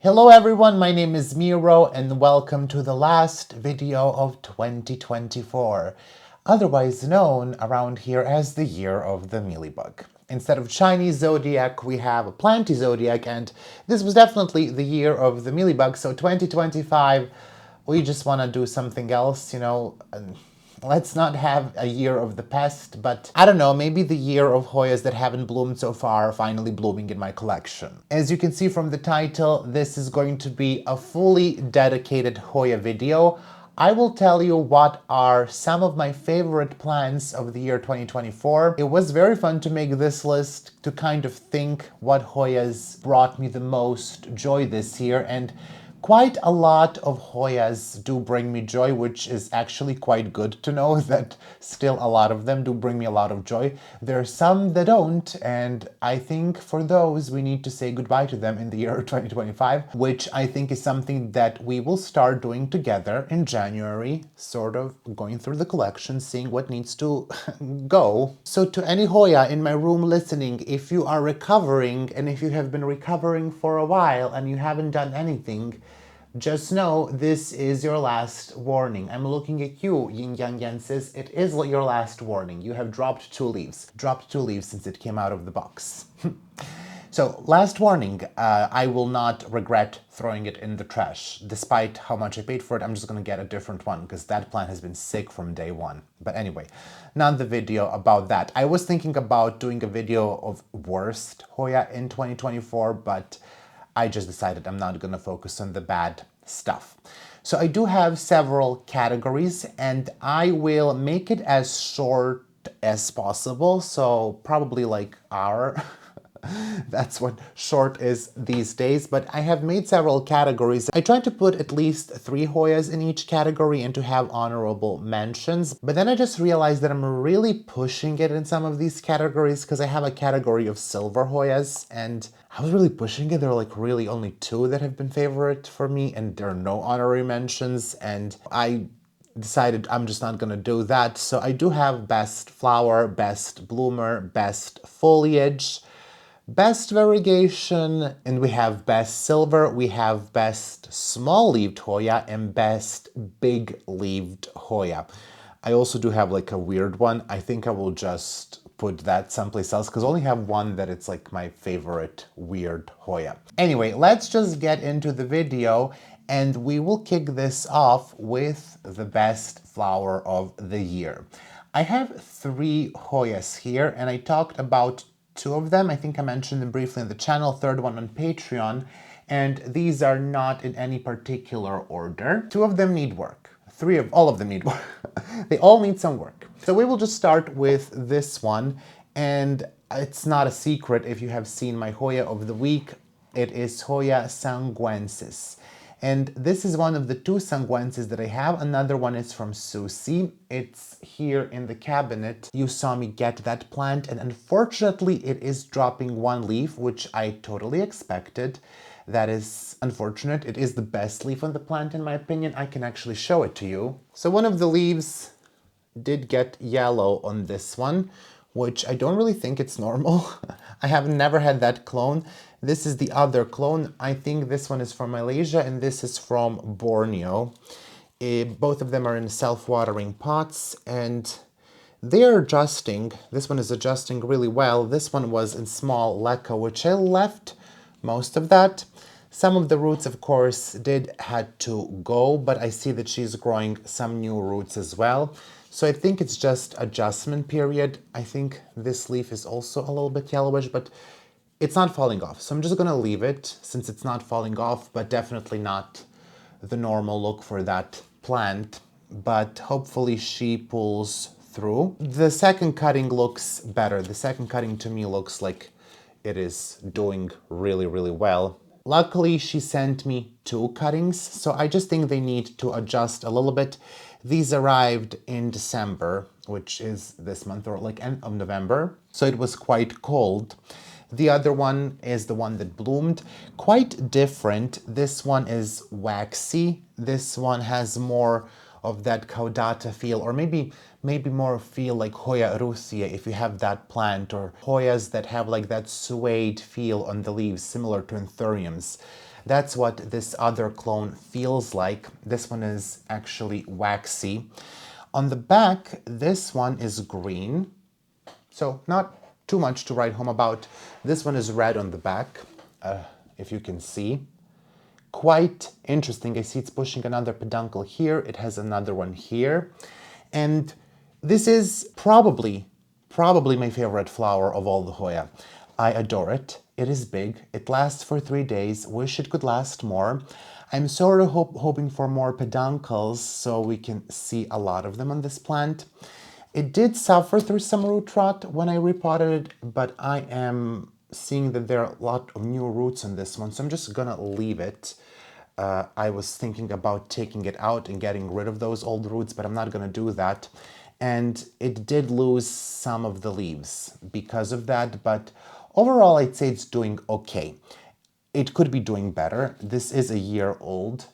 Hello everyone, my name is Miro and welcome to the last video of 2024, otherwise known around here as the year of the Mealybug. Instead of Chinese zodiac, we have a planty zodiac, and this was definitely the year of the Mealybug, so 2025, we just want to do something else, let's not have a year of the pest, but I don't know, maybe the year of Hoyas that haven't bloomed so far finally blooming in my collection. As you can see from the title, this is going to be a fully dedicated Hoya video. I will tell you what are some of my favorite plants of the year 2024. It was very fun to make this list, to kind of think what Hoyas brought me the most joy this year, and quite a lot of Hoyas do bring me joy, which is actually quite good to know that still a lot of them do bring me a lot of joy. There are some that don't, and I think for those we need to say goodbye to them in the year 2025, which I think is something that we will start doing together in January, sort of going through the collection, seeing what needs to go. So to any Hoya in my room listening, if you are recovering and if you have been recovering for a while and you haven't done anything, just know this is your last warning. I'm looking at you, Yin Yang Yenses. It is your last warning. You have dropped 2 leaves. Dropped 2 leaves since it came out of the box. So, last warning, I will not regret throwing it in the trash. Despite how much I paid for it, I'm just gonna get a different one because that plant has been sick from day one. But anyway, not the video about that. I was thinking about doing a video of worst Hoya in 2024, but I just decided I'm not gonna focus on the bad stuff. So I do have several categories and I will make it as short as possible. So probably like hour. That's what short is these days, but I have made several categories. I tried to put at least 3 Hoyas in each category and to have honorable mentions, but then I just realized that I'm really pushing it in some of these categories because I have a category of silver Hoyas and I was really pushing it. There are like really only 2 that have been favorite for me and there are no honorary mentions, and I decided I'm just not gonna do that. So I do have best flower, best bloomer, best foliage, best variegation, and we have best silver, we have best small-leaved Hoya, and best big-leaved Hoya. I also do have like a weird one. I think I will just put that someplace else because I only have one that it's like my favorite weird Hoya. Anyway, let's just get into the video and we will kick this off with the best flower of the year. I have 3 Hoyas here and I talked about 2 of them. I think I mentioned them briefly on the channel, 3rd one on Patreon, and these are not in any particular order. 2 of them need work. All of them need work. They all need some work. So we will just start with this one, and it's not a secret if you have seen my Hoya of the week. It is Hoya sanguensis. And this is one of the 2 sanguenses that I have. Another one is from Susie. It's here in the cabinet. You saw me get that plant, and unfortunately it is dropping 1 leaf, which I totally expected. That is unfortunate. It is the best leaf on the plant in my opinion. I can actually show it to you. So one of the leaves did get yellow on this one, which I don't really think it's normal. I have never had that clone. This is the other clone. I think this one is from Malaysia and this is from Borneo. Both of them are in self-watering pots and they are adjusting. This one is adjusting really well. This one was in small leca, which I left most of that. Some of the roots, of course, had to go, but I see that she's growing some new roots as well. So I think it's just adjustment period. I think this leaf is also a little bit yellowish, but it's not falling off. So I'm just gonna leave it since it's not falling off, but definitely not the normal look for that plant. But hopefully she pulls through. The second cutting looks better. The second cutting to me looks like it is doing really, really well. Luckily, she sent me 2 cuttings, so I just think they need to adjust a little bit. These arrived in December, which is this month, or like end of November, so it was quite cold. The other one is the one that bloomed. Quite different. This one is waxy. This one has more of that caudata feel, or maybe more feel like Hoya russia if you have that plant, or Hoyas that have like that suede feel on the leaves, similar to anthuriums. That's what this other clone feels like. This one is actually waxy. On the back, this one is green, so not too much to write home about. This one is red on the back, if you can see. Quite interesting. I see it's pushing another peduncle here. It has another one here. And this is probably my favorite flower of all the Hoya. I adore it. It is big. It lasts for 3 days. Wish it could last more. I'm sort of hoping for more peduncles so we can see a lot of them on this plant. It did suffer through some root rot when I repotted it, but I am seeing that there are a lot of new roots on this one, so I'm just gonna leave it. I was thinking about taking it out and getting rid of those old roots, but I'm not gonna do that. And it did lose some of the leaves because of that, but overall I'd say it's doing okay. It could be doing better. This is a year old.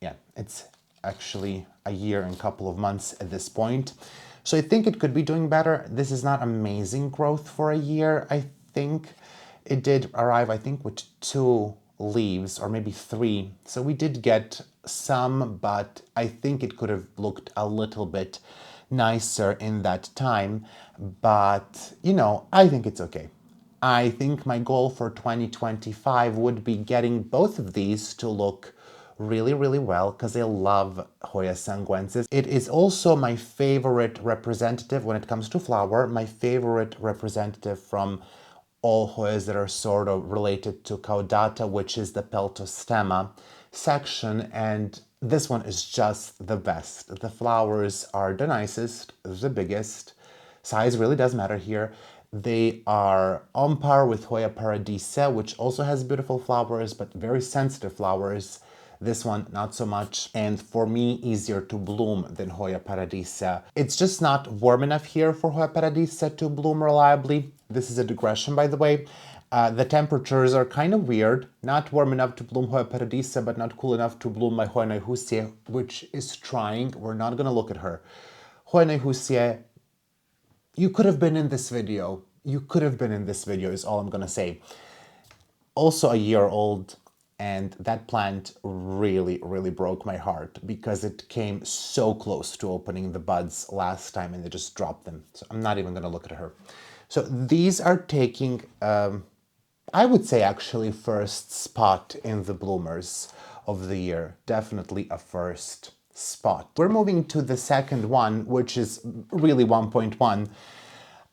Yeah, it's actually a year and a couple of months at this point. So I think it could be doing better. This is not amazing growth for a year, I think. It did arrive, I think, with 2 leaves, or maybe 3. So we did get some, but I think it could have looked a little bit nicer in that time. But, you know, I think it's okay. I think my goal for 2025 would be getting both of these to look really, really well, because I love Hoya sanguensis. It is also my favorite representative when it comes to flower, my favorite representative from all Hoyas that are sort of related to caudata, which is the peltostemma section, and this one is just the best. The flowers are the nicest, the biggest. Size really does matter here. They are on par with Hoya paradisa, which also has beautiful flowers, but very sensitive flowers. This one, not so much. And for me, easier to bloom than Hoya paradisa. It's just not warm enough here for Hoya paradisa to bloom reliably. This is a digression, by the way. The temperatures are kind of weird. Not warm enough to bloom Hoya paradisa, but not cool enough to bloom my Hoya Husia, which is trying. We're not going to look at her. Hoya Husia, you could have been in this video. You could have been in this video is all I'm gonna say. Also a year old, and that plant really, really broke my heart because it came so close to opening the buds last time and they just dropped them. So I'm not even gonna look at her. So these are taking, I would say actually first spot in the bloomers of the year. Definitely a first spot. We're moving to the second one, which is really 1.1.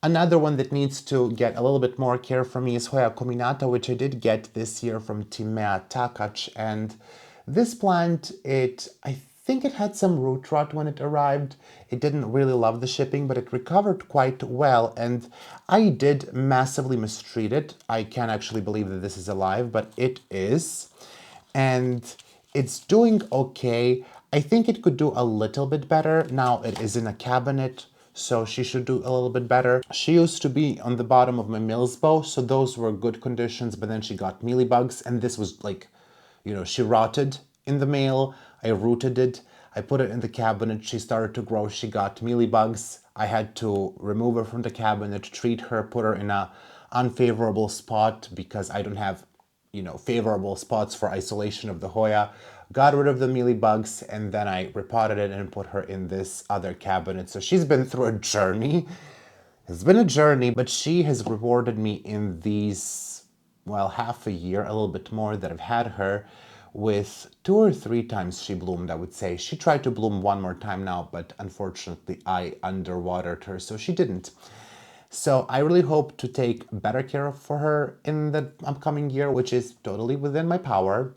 Another one that needs to get a little bit more care from me is Hoya combinata, which I did get this year from Timea Takac. And this plant, I think it had some root rot when it arrived. It didn't really love the shipping, but it recovered quite well. And I did massively mistreat it. I can't actually believe that this is alive, but it is. And it's doing okay. I think it could do a little bit better. Now it is in a cabinet, so she should do a little bit better. She used to be on the bottom of my Mealybug, so those were good conditions, but then she got mealybugs, and this was like, you know, she rotted in the mail. I rooted it. I put it in the cabinet. She started to grow. She got mealybugs. I had to remove her from the cabinet, treat her, put her in a unfavorable spot because I don't have, you know, favorable spots for isolation of the Hoya. Got rid of the mealybugs, and then I repotted it and put her in this other cabinet. So she's been through a journey. It's been a journey, but she has rewarded me in these, well, half a year, a little bit more that I've had her, with 2 or 3 times she bloomed, I would say. She tried to bloom one more time now, but unfortunately I underwatered her, so she didn't. So I really hope to take better care for her in the upcoming year, which is totally within my power.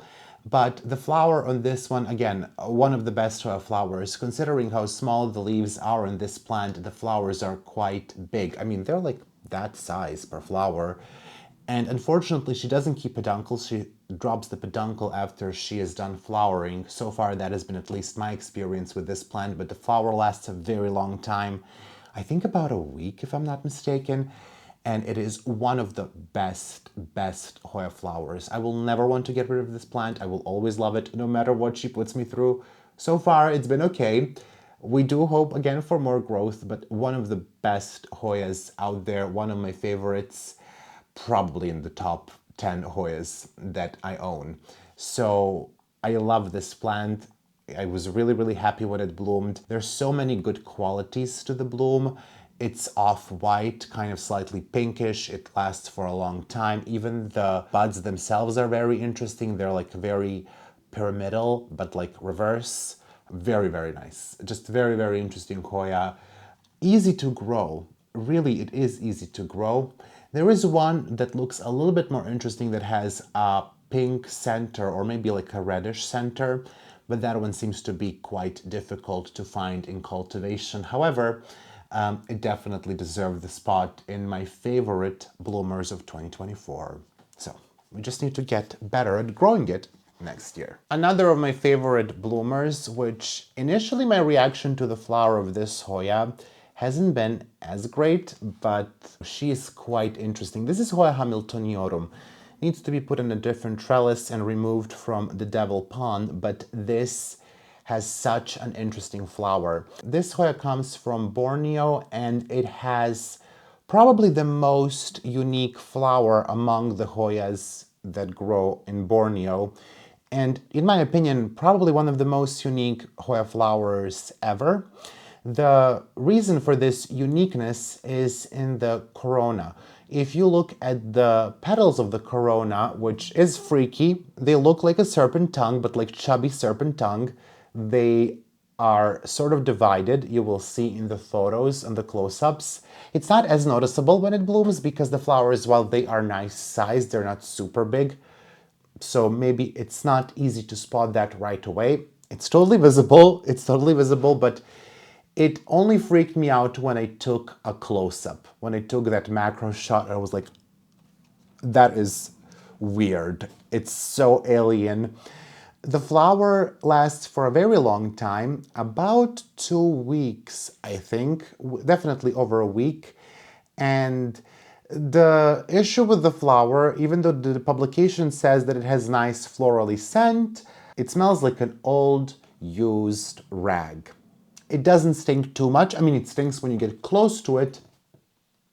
But the flower on this one, again, one of the best flowers. Considering how small the leaves are on this plant, the flowers are quite big. I mean, they're like that size per flower. And unfortunately, she doesn't keep peduncles. She drops the peduncle after she is done flowering. So far, that has been at least my experience with this plant, but the flower lasts a very long time. I think about a week, if I'm not mistaken. And it is one of the best Hoya flowers. I will never want to get rid of this plant. I will always love it, no matter what she puts me through. So far, it's been okay. We do hope, again, for more growth, but one of the best Hoyas out there, one of my favorites, probably in the top 10 Hoyas that I own. So I love this plant. I was really, really happy when it bloomed. There's so many good qualities to the bloom. It's off-white, kind of slightly pinkish. It lasts for a long time. Even the buds themselves are very interesting. They're like very pyramidal, but like reverse. Very, very nice. Just very, very interesting Hoya. Easy to grow. Really, it is easy to grow. There is one that looks a little bit more interesting that has a pink center or maybe like a reddish center, but that one seems to be quite difficult to find in cultivation. However, it definitely deserved the spot in my favorite bloomers of 2024. So we just need to get better at growing it next year. Another of my favorite bloomers, which initially my reaction to the flower of this Hoya hasn't been as great, but she is quite interesting. This is Hoya hamiltoniorum. Needs to be put in a different trellis and removed from the devil pond, but this has such an interesting flower. This Hoya comes from Borneo and it has probably the most unique flower among the Hoyas that grow in Borneo. And in my opinion, probably one of the most unique Hoya flowers ever. The reason for this uniqueness is in the corona. If you look at the petals of the corona, which is freaky, they look like a serpent tongue, but like chubby serpent tongue. They are sort of divided. You will see in the photos and the close-ups. It's not as noticeable when it blooms because the flowers, while they are nice size, they're not super big. So maybe it's not easy to spot that right away. It's totally visible, but it only freaked me out when I took a close-up. When I took that macro shot, I was like, that is weird. It's so alien. The flower lasts for a very long time, about 2 weeks, I think, definitely over a week. And the issue with the flower, even though the publication says that it has nice florally scent, it smells like an old used rag. It doesn't stink too much. I mean, it stinks when you get close to it,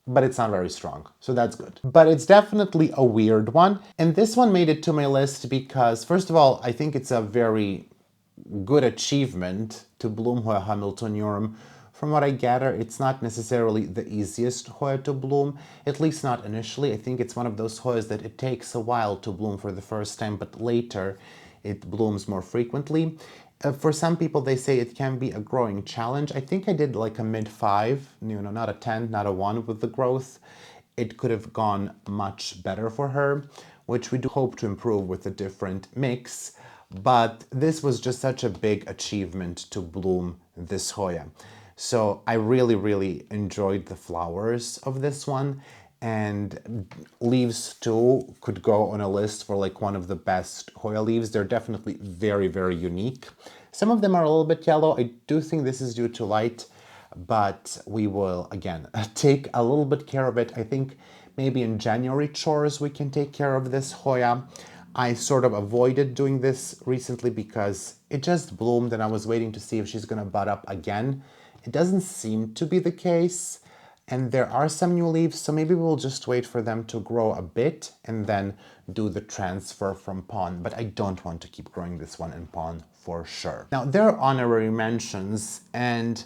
but it's not very strong, so that's good. But it's definitely a weird one, and this one made it to my list because, first of all, I think it's a very good achievement to bloom Hoya hamiltoniorum. From what I gather, it's not necessarily the easiest Hoya to bloom, at least not initially. I think it's one of those Hoyas that it takes a while to bloom for the first time, but later it blooms more frequently. For some people, they say it can be a growing challenge. I think I did like a mid-5, not a 10, not a 1 with the growth. It could have gone much better for her, which we do hope to improve with a different mix. But this was just such a big achievement to bloom this Hoya. So I really, really enjoyed the flowers of this one. And leaves too could go on a list for like one of the best Hoya leaves. They're definitely very, very unique. Some of them are a little bit yellow. I do think this is due to light, but we will, again, take a little bit care of it. I think maybe in January chores we can take care of this Hoya. I sort of avoided doing this recently because it just bloomed and I was waiting to see if she's gonna bud up again. It doesn't seem to be the case. And there are some new leaves, so maybe we'll just wait for them to grow a bit and then do the transfer from pond. But I don't want to keep growing this one in pond for sure. Now, there are honorary mentions, and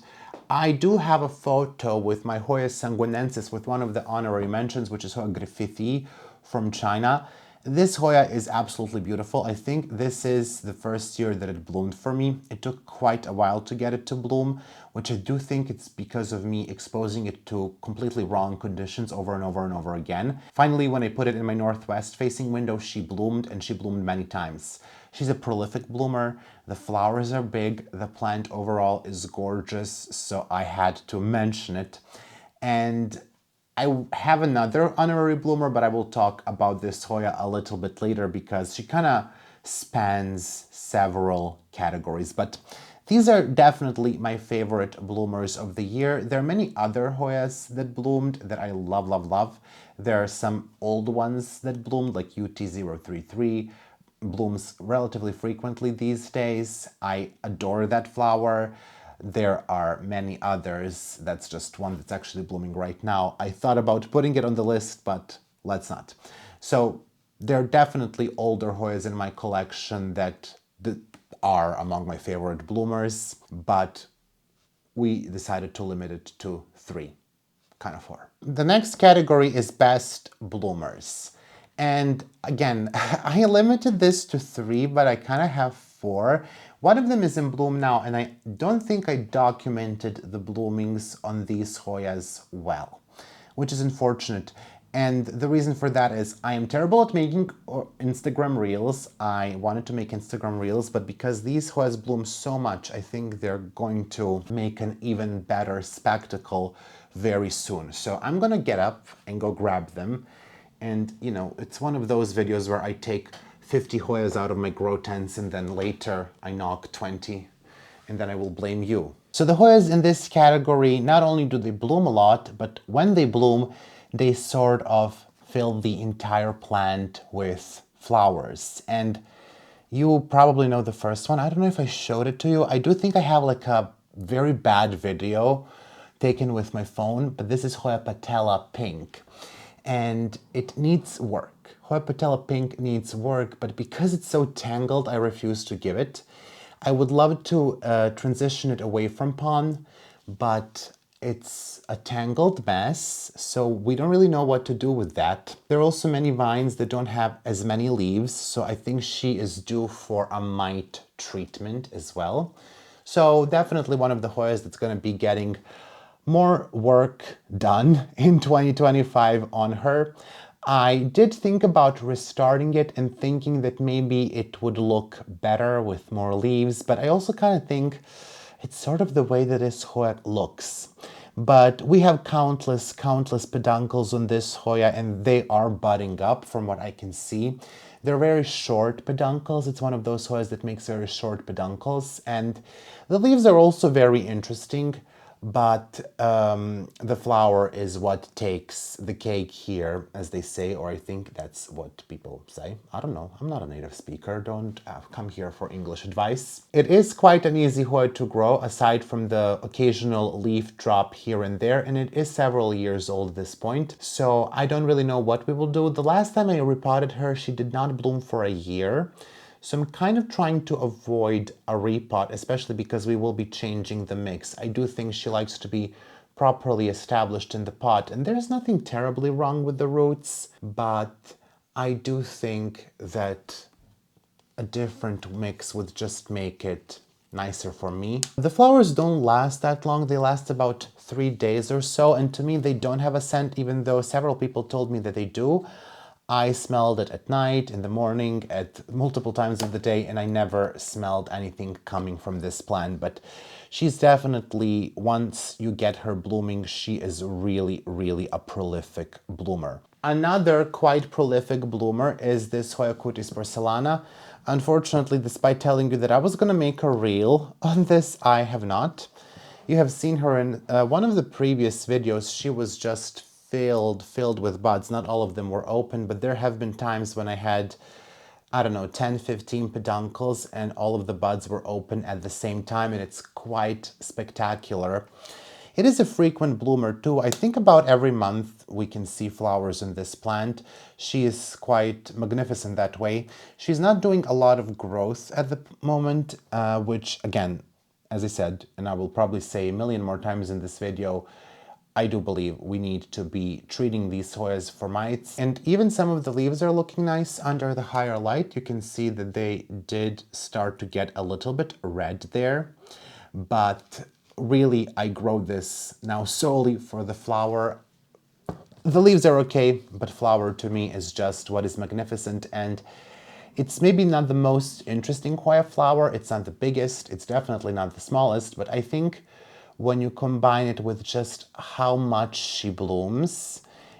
I do have a photo with my Hoya sanguinensis with one of the honorary mentions, which is Hoya griffithii from China. This Hoya is absolutely beautiful. I think this is the first year that it bloomed for me. It took quite a while to get it to bloom, which I do think it's because of me exposing it to completely wrong conditions over and over and over again. Finally, when I put it in my northwest facing window, she bloomed, and she bloomed many times. She's a prolific bloomer. The flowers are big. The plant overall is gorgeous, so I had to mention it. And I have another honorary bloomer, but I will talk about this Hoya a little bit later because she kind of spans several categories. But these are definitely my favorite bloomers of the year. There are many other Hoyas that bloomed that I love, love, love. There are some old ones that bloomed, like UT033, blooms relatively frequently these days. I adore that flower. There are many others. That's just one that's actually blooming right now. I thought about putting it on the list, but let's not. So There are definitely older Hoyas in my collection that are among my favorite bloomers, but we decided to limit it to 3, kind of 4. The next category is best bloomers. And again, I limited this to 3, but I kind of have 4. One of them is in bloom now, and I don't think I documented the bloomings on these Hoyas well, which is unfortunate. And the reason for that is I am terrible at making Instagram reels. I wanted to make Instagram reels, but because these Hoyas bloom so much, I think they're going to make an even better spectacle very soon. So I'm gonna get up and go grab them. And you know, it's one of those videos where I take 50 Hoyas out of my grow tents and then later I knock 20 and then I will blame you. So the Hoyas in this category, not only do they bloom a lot, but when they bloom, they sort of fill the entire plant with flowers. And you probably know the first one. I don't know if I showed it to you. I do think I have like a very bad video taken with my phone, but this is Hoya patella pink. And it needs work. Hoya patella pink needs work, but because it's so tangled, I refuse to give it. I would love to transition it away from pon, but it's a tangled mess, so we don't really know what to do with that. There are also many vines that don't have as many leaves, so I think she is due for a mite treatment as well. So definitely one of the Hoyas that's going to be getting more work done in 2025 on her. I did think about restarting it and thinking that maybe it would look better with more leaves, but I also kind of think it's sort of the way that this Hoya looks. But we have countless peduncles on this Hoya, and they are budding up from what I can see. They're very short peduncles. It's one of those Hoyas that makes very short peduncles, and the leaves are also very interesting. But the flower is what takes the cake here, as they say, or I think that's what people say. I don't know. I'm not a native speaker. Don't come here for English advice. It is quite an easy Hoya to grow, aside from the occasional leaf drop here and there, and it is several years old at this point, so I don't really know what we will do. The last time I repotted her, she did not bloom for a year. So I'm kind of trying to avoid a repot, especially because we will be changing the mix. I do think she likes to be properly established in the pot, and there's nothing terribly wrong with the roots, but I do think that a different mix would just make it nicer for me. The flowers don't last that long. They last about 3 days or so, and to me they don't have a scent, even though several people told me that they do. I smelled it at night, in the morning, at multiple times of the day, and I never smelled anything coming from this plant. But she's definitely, once you get her blooming, she is really, really a prolific bloomer. Another quite prolific bloomer is this Hoya cutis porcellana. Unfortunately, despite telling you that I was going to make a reel on this, I have not. You have seen her in one of the previous videos. She was just filled with buds. Not all of them were open, but there have been times when I had, I don't know, 10, 15 peduncles and all of the buds were open at the same time, and it's quite spectacular. It is a frequent bloomer too. I think about every month we can see flowers in this plant. She is quite magnificent that way. She's not doing a lot of growth at the moment, which again, as I said, and I will probably say a million more times in this video, I do believe we need to be treating these Hoyas for mites. And even some of the leaves are looking nice under the higher light. You can see that they did start to get a little bit red there. But really, I grow this now solely for the flower. The leaves are okay, but flower to me is just what is magnificent. And it's maybe not the most interesting Hoya flower. It's not the biggest. It's definitely not the smallest. But I think when you combine it with just how much she blooms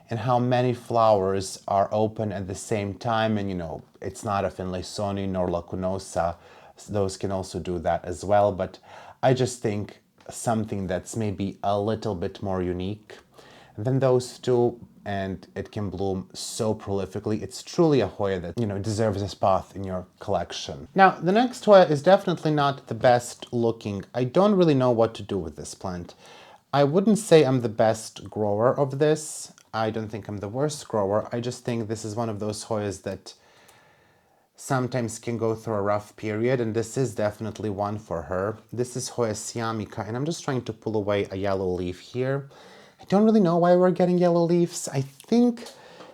and how many flowers are open at the same time, and you know, it's not a Finlaysoni nor lacunosa, those can also do that as well, but I just think something that's maybe a little bit more unique than those two, and it can bloom so prolifically. It's truly a Hoya that, you know, deserves a spot in your collection. Now, the next Hoya is definitely not the best looking. I don't really know what to do with this plant. I wouldn't say I'm the best grower of this. I don't think I'm the worst grower. I just think this is one of those Hoyas that sometimes can go through a rough period, and this is definitely one for her. This is Hoyas I, and I'm just trying to pull away a yellow leaf here. I don't really know why we're getting yellow leaves. I think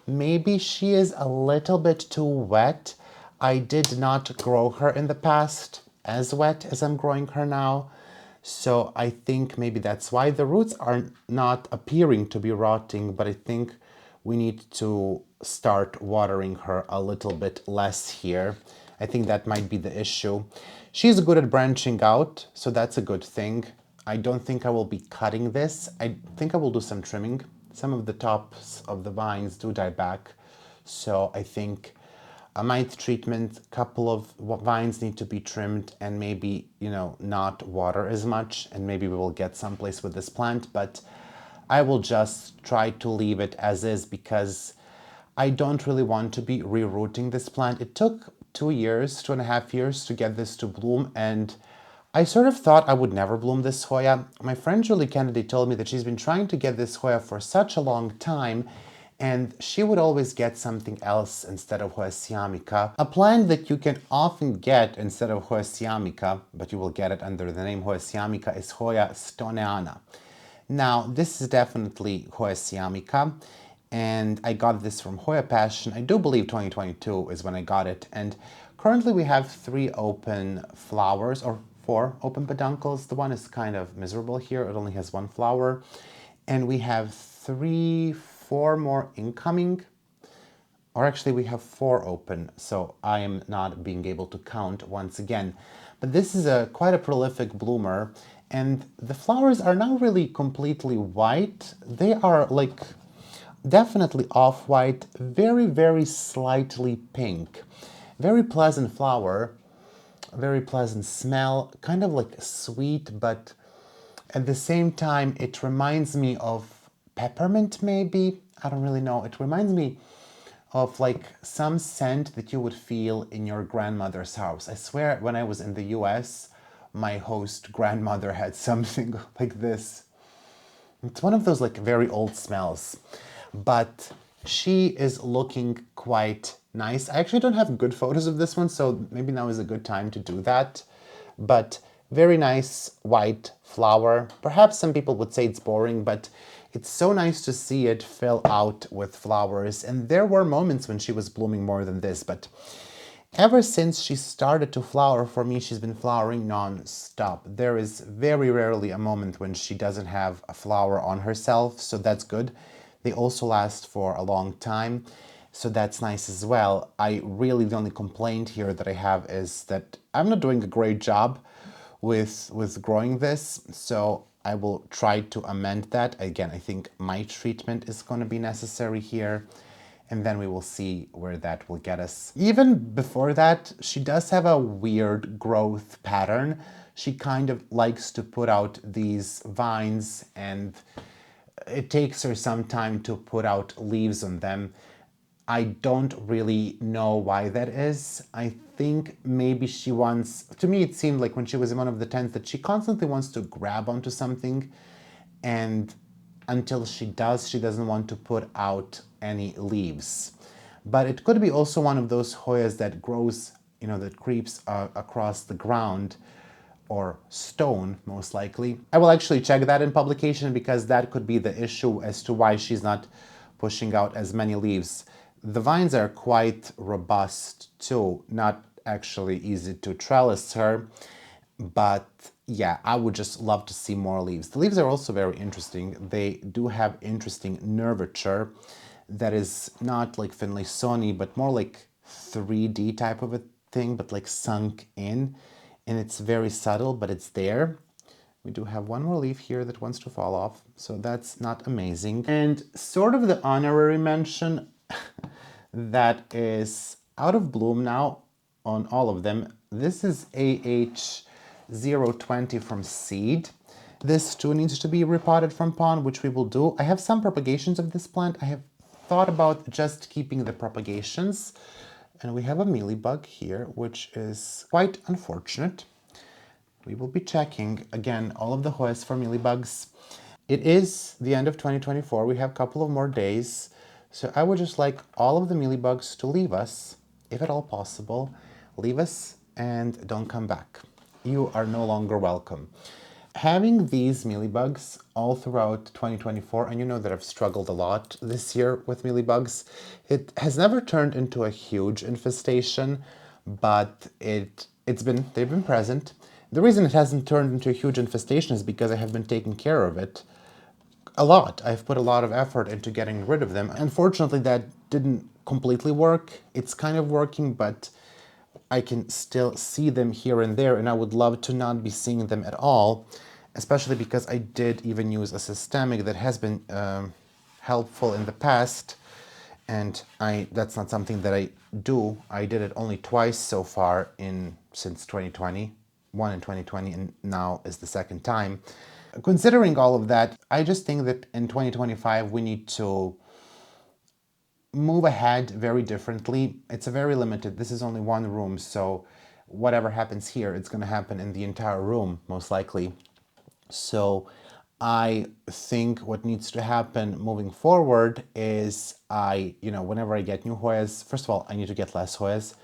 maybe she is a little bit too wet. I did not grow her in the past as wet as I'm growing her now. So I think maybe that's why the roots are not appearing to be rotting, but I think we need to start watering her a little bit less here. I think that might be the issue. She's good at branching out, so that's a good thing. I don't think I will be cutting this. I think I will do some trimming. Some of the tops of the vines do die back, so I think a mite treatment, couple of vines need to be trimmed, and maybe, not water as much, and maybe we will get someplace with this plant, but I will just try to leave it as is because I don't really want to be rerouting this plant. It took 2.5 years to get this to bloom, and I sort of thought I would never bloom this Hoya. My friend Julie Kennedy told me that she's been trying to get this Hoya for such a long time, and she would always get something else instead of Hoyas I. A plant that you can often get instead of Hoyas I, but you will get it under the name Hoyas I, is Hoya stoneana. Now, this is definitely Hoyas I, and I got this from Hoya Passion. I do believe 2022 is when I got it, and currently we have 3 open flowers, or 4 open peduncles. The one is kind of miserable here. It only has 1 flower, and we have 4 more incoming, or actually we have 4 open, so I am not being able to count once again. But this is quite a prolific bloomer, and the flowers are not really completely white. They are like definitely off-white, very, very slightly pink. Very pleasant flower, very pleasant smell, kind of like sweet, but at the same time it reminds me of peppermint maybe? I don't really know. It reminds me of like some scent that you would feel in your grandmother's house. I swear when I was in the US, my host grandmother had something like this. It's one of those like very old smells, but she is looking quite nice. I actually don't have good photos of this one, so maybe now is a good time to do that. But very nice white flower. Perhaps some people would say it's boring, but it's so nice to see it fill out with flowers. And there were moments when she was blooming more than this, but ever since she started to flower for me, she's been flowering non-stop. There is very rarely a moment when she doesn't have a flower on herself, so that's good. They also last for a long time, so that's nice as well. The only complaint here that I have is that I'm not doing a great job with growing this, so I will try to amend that. Again, I think mite treatment is going to be necessary here, and then we will see where that will get us. Even before that, she does have a weird growth pattern. She kind of likes to put out these vines, and it takes her some time to put out leaves on them. I don't really know why that is. I think maybe she wants, to me it seemed like when she was in one of the tents that she constantly wants to grab onto something, and until she does, she doesn't want to put out any leaves. But it could be also one of those Hoyas that grows, that creeps across the ground, or stone, most likely. I will actually check that in publication because that could be the issue as to why she's not pushing out as many leaves. The vines are quite robust too, not actually easy to trellis her, but yeah, I would just love to see more leaves. The leaves are also very interesting. They do have interesting nervature that is not like Finlaysoni, but more like 3D type of a thing, but like sunk in, and it's very subtle, but it's there. We do have 1 more leaf here that wants to fall off, so that's not amazing. And sort of the honorary mention that is out of bloom now on all of them. This is AH020 from seed. This too needs to be repotted from pond, which we will do. I have some propagations of this plant. I have thought about just keeping the propagations. And we have a Mealybug here, which is quite unfortunate. We will be checking, again, all of the Hoyas for Mealybugs. It is the end of 2024. We have a couple of more days. So I would just like all of the mealybugs to leave us, if at all possible. Leave us and don't come back. You are no longer welcome. Having these mealybugs all throughout 2024, and you know that I've struggled a lot this year with mealybugs, it has never turned into a huge infestation, but they've been present. The reason it hasn't turned into a huge infestation is because I have been taking care of it a lot. I've put a lot of effort into getting rid of them. Unfortunately, that didn't completely work. It's kind of working, but I can still see them here and there, and I would love to not be seeing them at all, especially because I did even use a systemic that has been helpful in the past, and that's not something that I do. I did it only twice so far since 2020, one in 2020, and now is the second time. Considering all of that, I just think that in 2025 we need to move ahead very differently. It's a very limited, this is only one room, so whatever happens here, it's going to happen in the entire room, most likely. So I think what needs to happen moving forward is whenever I get new Hoyas, first of all, I need to get less Hoyas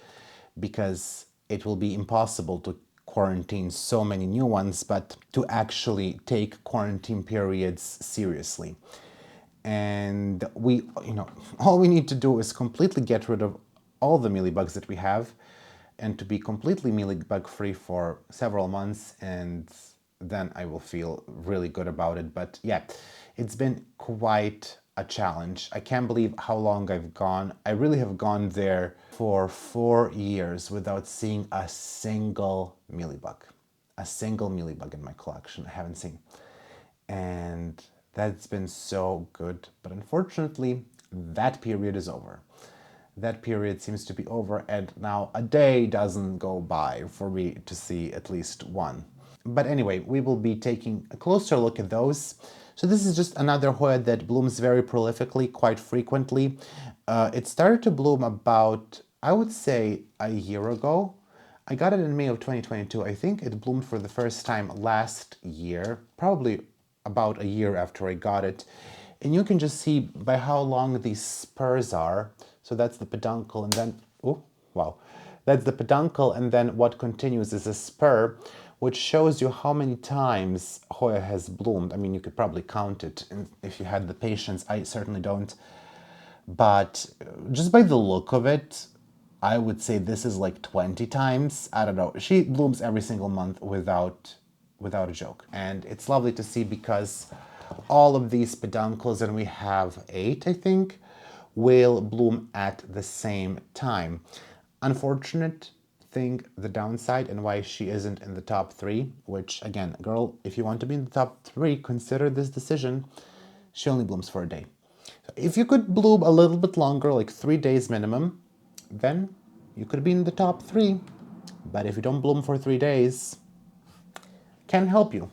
because it will be impossible to quarantine so many new ones, but to actually take quarantine periods seriously. And all we need to do is completely get rid of all the mealybugs that we have and to be completely mealybug free for several months, and then I will feel really good about it. But yeah, it's been quite a challenge. I can't believe how long I've gone. I really have gone there for 4 years without seeing a single mealybug. A single mealybug in my collection I haven't seen. And that's been so good. But unfortunately, that period is over. That period seems to be over, and now a day doesn't go by for me to see at least one. But anyway, we will be taking a closer look at those. So this is just another Hoya that blooms very prolifically, quite frequently. It started to bloom about, I would say, a year ago. I got it in May of 2022. I think it bloomed for the first time last year, probably about a year after I got it. And you can just see by how long these spurs are. So that's the peduncle, and then, oh, wow. That's the peduncle, and then what continues is a spur, which shows you how many times Hoya has bloomed. I mean, you could probably count it if you had the patience. I certainly don't. But just by the look of it, I would say this is like 20 times. I don't know. She blooms every single month without a joke. And it's lovely to see because all of these peduncles, and we have 8, I think, will bloom at the same time. Unfortunate thing, the downside, and why she isn't in the top 3, which again, girl, if you want to be in the top 3, consider this decision. She only blooms for a day. So if you could bloom a little bit longer, like 3 days minimum, then you could be in the top 3. But if you don't bloom for 3 days, can't help you.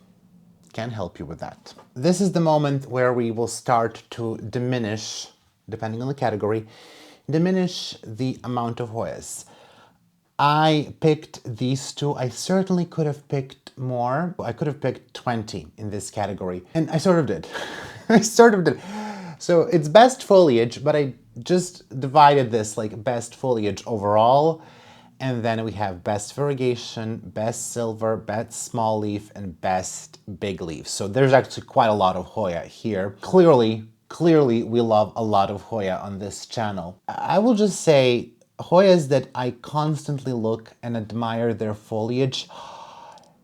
Can't help you with that. This is the moment where we will start to diminish, depending on the category, diminish the amount of Hoyas. I picked these 2. I certainly could have picked more. I could have picked 20 in this category, and I sort of did. I sort of did. So it's best foliage, but I just divided this like best foliage overall. And then we have best variegation, best silver, best small leaf, and best big leaf. So there's actually quite a lot of Hoya here. Clearly, we love a lot of Hoya on this channel. I will just say, Hoyas that I constantly look and admire their foliage.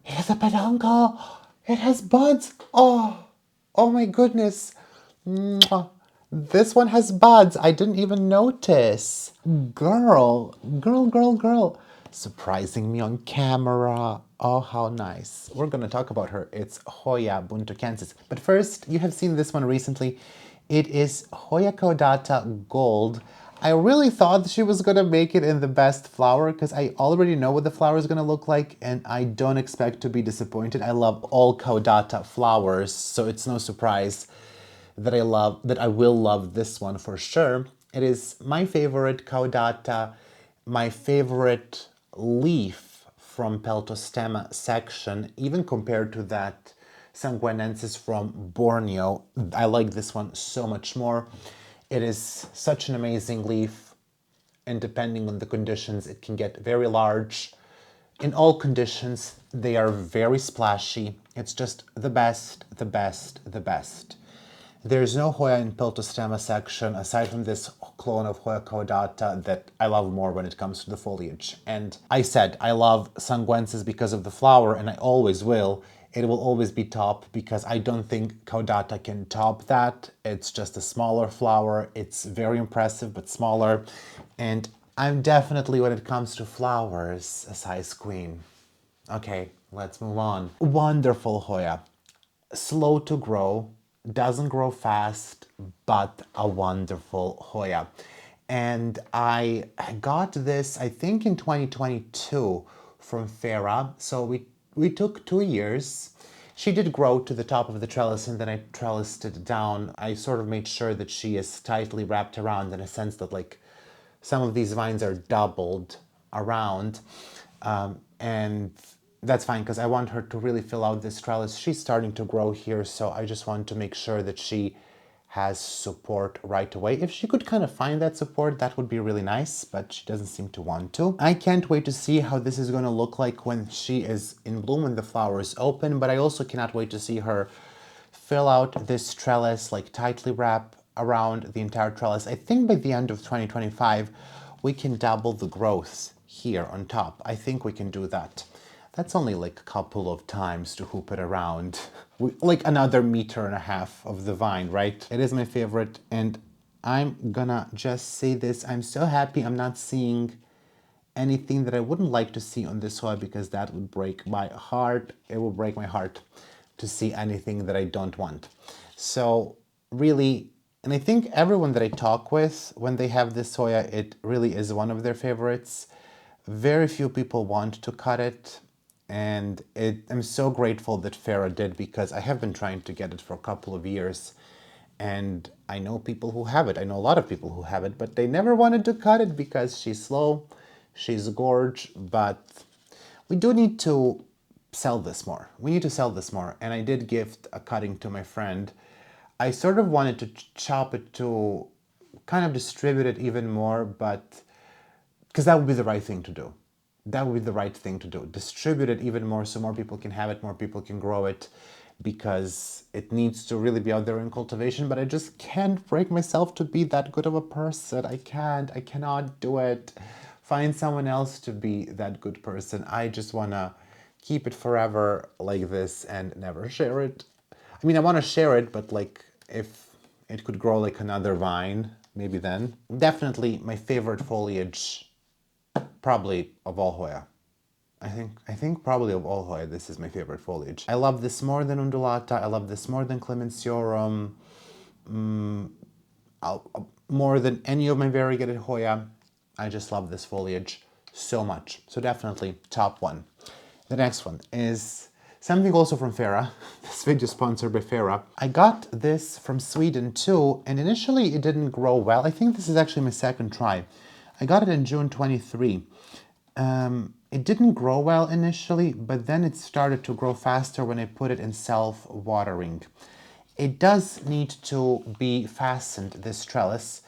It has a peduncle. It has buds. Oh my goodness. Mwah. This one has buds. I didn't even notice. Girl. Surprising me on camera. Oh, how nice. We're going to talk about her. It's Hoya buntokensis. But first, you have seen this one recently. It is Hoya caudata gold. I really thought she was going to make it in the best flower because I already know what the flower is going to look like, and I don't expect to be disappointed. I love all caudata flowers, so it's no surprise that I will love this one for sure. It is my favorite caudata, my favorite leaf from Peltostemma section, even compared to that sanguinensis from Borneo. I like this one so much more. It is such an amazing leaf, and depending on the conditions, it can get very large. In all conditions, they are very splashy. It's just the best, the best, the best. There's no Hoya in Piltostemma section, aside from this clone of Hoya caudata, that I love more when it comes to the foliage. And I said I love sanguensis because of the flower, and I always will. It will always be top because I don't think caudata can top that. It's just a smaller flower. It's very impressive, but smaller. And I'm definitely, when it comes to flowers, a size queen. Okay, let's move on. Wonderful Hoya. Slow to grow, doesn't grow fast, but a wonderful Hoya. And I got this, I think, in 2022 from Farah. So we took 2 years. She did grow to the top of the trellis, and then I trellised it down. I sort of made sure that she is tightly wrapped around, in a sense that, like, some of these vines are doubled around. And that's fine because I want her to really fill out this trellis. She's starting to grow here, so I just want to make sure that she has support right away. If she could kind of find that support, that would be really nice, but she doesn't seem to want to. I can't wait to see how this is going to look like when she is in bloom and the flower is open, but I also cannot wait to see her fill out this trellis, like tightly wrap around the entire trellis. I think by the end of 2025, we can double the growth here on top. I think we can do that. That's only like a couple of times to hoop it around. Like another 1.5 meters of the vine, right? It is my favorite, and I'm gonna just say this. I'm so happy I'm not seeing anything that I wouldn't like to see on this soil, because that would break my heart. It will break my heart to see anything that I don't want. So really, and I think everyone that I talk with, when they have this Hoya, it really is one of their favorites. Very few people want to cut it. And I'm so grateful that Farah did, because I have been trying to get it for a couple of years. And I know people who have it. I know a lot of people who have it, but they never wanted to cut it because she's slow, she's gorge, but we do need to sell this more. We need to sell this more. And I did gift a cutting to my friend. I sort of wanted to chop it to kind of distribute it even more, but because that would be the right thing to do. That would be the right thing to do. Distribute it even more so more people can have it, more people can grow it, because it needs to really be out there in cultivation. But I just can't break myself to be that good of a person. I cannot do it. Find someone else to be that good person. I just want to keep it forever like this and never share it. I mean, I want to share it, but like if it could grow like another vine, maybe then. Definitely my favorite foliage, probably of all Hoya. I think probably of all Hoya, this is my favorite foliage. I love this more than undulata. I love this more than clemenciorum. More than any of my variegated Hoya. I just love this foliage so much. So definitely top one. The next one is something also from Farah. This video is sponsored by Farah. I got this from Sweden too, and initially it didn't grow well. I think this is actually my second try. I got it in June 23. It didn't grow well initially, but then it started to grow faster when I put it in self-watering. It does need to be fastened, this trellis.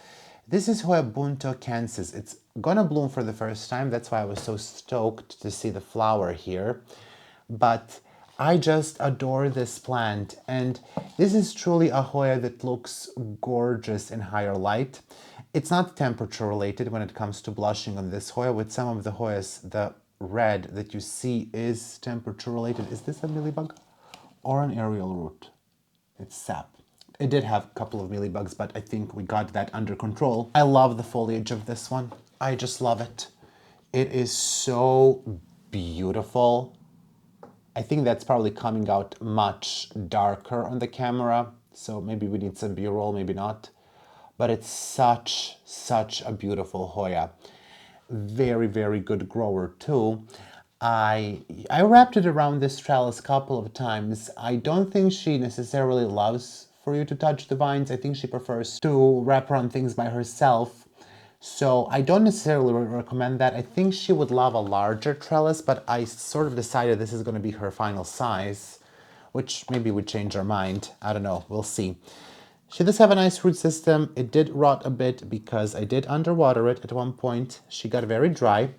This is Hoya buntokensis. It's gonna bloom for the first time. That's why I was so stoked to see the flower here. But I just adore this plant, and this is truly a Hoya that looks gorgeous in higher light. It's not temperature related when it comes to blushing on this Hoya. With some of the Hoyas, the red that you see is temperature related. Is this a mealybug or an aerial root? It's sap. It did have a couple of mealybugs, but I think we got that under control. I love the foliage of this one. I just love it. It is so beautiful. I think that's probably coming out much darker on the camera, so maybe we need some B-roll, maybe not. But it's such a beautiful Hoya. Very, very good grower too. I wrapped it around this trellis a couple of times. I don't think she necessarily loves for you to touch the vines. I think she prefers to wrap around things by herself. So I don't necessarily recommend that. I think she would love a larger trellis, but I sort of decided this is going to be her final size which maybe would change our mind. I don't know, we'll see. She does have a nice root system. It did rot a bit because I did underwater it at one point. She got very dry.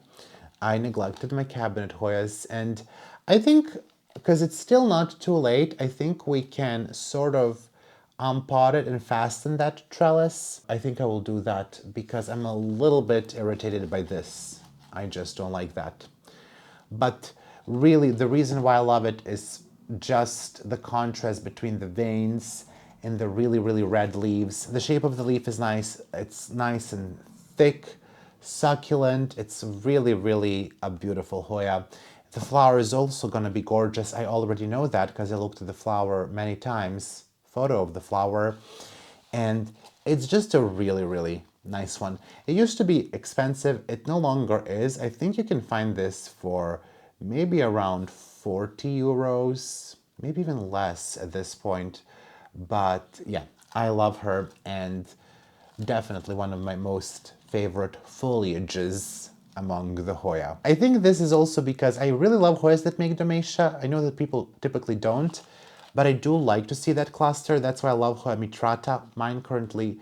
I neglected my cabinet Hoyas, and I think because it's still not too late, I think we can sort of unpot it and fasten that trellis. I think I will do that because I'm a little bit irritated by this. I just don't like that. But really, the reason why I love it is just the contrast between the veins and the really, really red leaves. The shape of the leaf is nice. It's nice and thick, succulent. It's really, really a beautiful Hoya. The flower is also going to be gorgeous. I already know that because I looked at the flower many times, photo of the flower, and it's just a really, really nice one. It used to be expensive. It no longer is. I think you can find this for maybe around 40 euros, maybe even less at this point. But yeah, I love her, and definitely one of my most favorite foliages among the Hoya. I think this is also because I really love Hoyas that make domatia. I know that people typically don't, but I do like to see that cluster. That's why I love Hoya mitrata. Mine currently,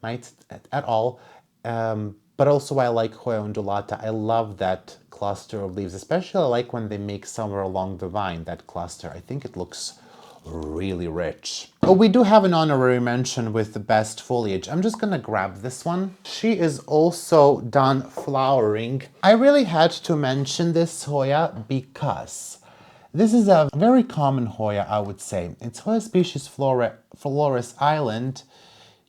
might at all. But also why I like Hoya undulata. I love that cluster of leaves, especially I like when they make somewhere along the vine, that cluster. I think it looks really rich. Oh, we do have an honorary mention with the best foliage. I'm just gonna grab this one. She is also done flowering. I really had to mention this Hoya because this is a very common Hoya, I would say. It's Hoya species Flores Island,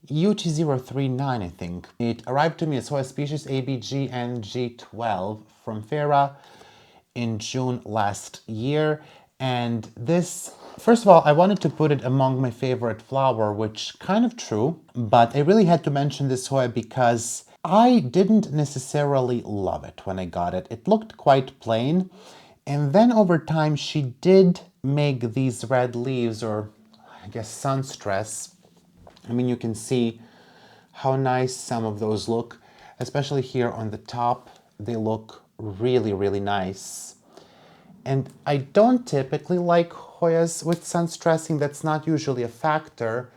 UT039, I think. It arrived to me as Hoya species ABG NG12 from Fera in June last year. And this, first of all, I wanted to put it among my favorite flower, which kind of true, but I really had to mention this Hoya because I didn't necessarily love it when I got it. It looked quite plain. And then over time, she did make these red leaves, or I guess sun stress. I mean, you can see how nice some of those look, especially here on the top. They look really, really nice. And I don't typically like Hoyas with sun stressing. That's not usually a factor.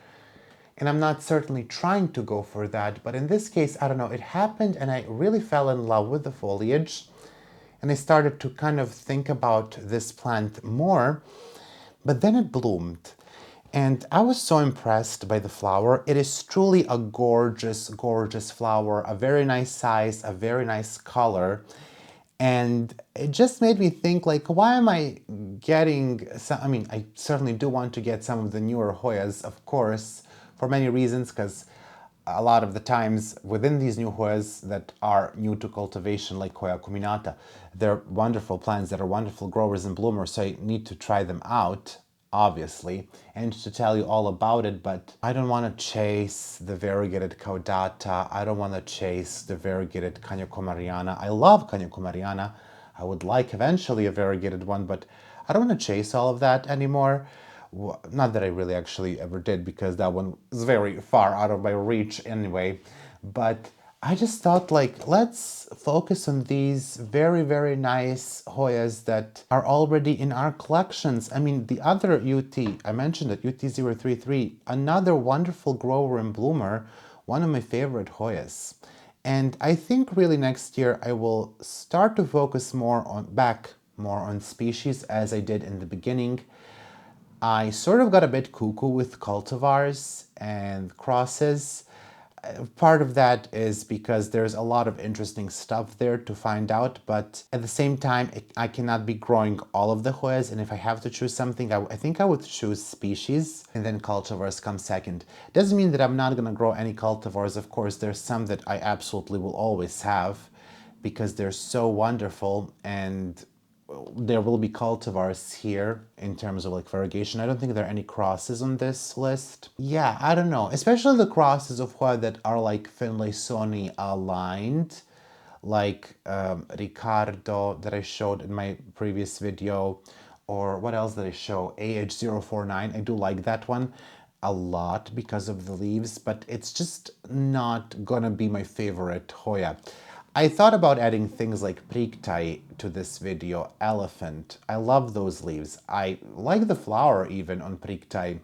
And I'm not certainly trying to go for that. But in this case, I don't know, it happened and I really fell in love with the foliage. And I started to kind of think about this plant more. But then it bloomed. And I was so impressed by the flower. It is truly a gorgeous, gorgeous flower. A very nice size, a very nice color. And it just made me think, like, why am I getting some, I mean, I certainly do want to get some of the newer Hoyas, of course, for many reasons, because a lot of the times within these new Hoyas that are new to cultivation, like Hoya cuminata, they're wonderful plants that are wonderful growers and bloomers, so I need to try them out, obviously, and to tell you all about it. But I don't want to chase the variegated caudata. I don't want to chase the variegated Cagnocommariana. I love Cagnocommariana. I would like eventually a variegated one, but I don't want to chase all of that anymore. Not that I really actually ever did, because that one is very far out of my reach anyway. But I just thought, like, let's focus on these very, very nice Hoyas that are already in our collections. I mean, the other UT, I mentioned it, UT033, another wonderful grower and bloomer, one of my favorite Hoyas. And I think really next year I will start to focus more on species as I did in the beginning. I sort of got a bit cuckoo with cultivars and crosses. Part of that is because there's a lot of interesting stuff there to find out, but at the same time, I cannot be growing all of the Hoyas, and if I have to choose something, I think I would choose species, and then cultivars come second. Doesn't mean that I'm not going to grow any cultivars. Of course, there's some that I absolutely will always have, because they're so wonderful, and there will be cultivars here in terms of like variegation. I don't think there are any crosses on this list. Yeah, I don't know. Especially the crosses of Hoya that are like Finlaysoni aligned, like Ricardo that I showed in my previous video, or what else did I show? AH049. I do like that one a lot because of the leaves, but it's just not gonna be my favorite Hoya. I thought about adding things like pricktai to this video, elephant. I love those leaves. I like the flower even on pricktai,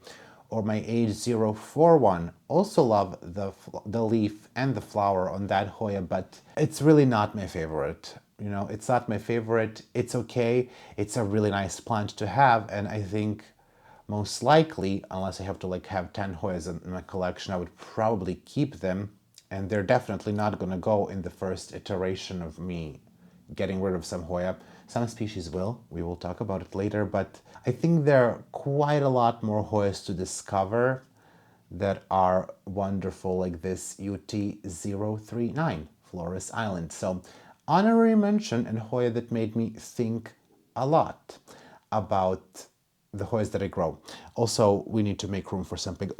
or my H041. Also love the leaf and the flower on that Hoya, but it's really not my favorite. You know, it's not my favorite. It's okay. It's a really nice plant to have, and I think most likely, unless I have to like have 10 Hoyas in my collection, I would probably keep them, and they're definitely not gonna go in the first iteration of me getting rid of some Hoya. Some species will, we will talk about it later, but I think there are quite a lot more Hoyas to discover that are wonderful, like this UT039, Flores Island. So honorary mention and Hoya that made me think a lot about the Hoyas that I grow. Also, we need to make room for something.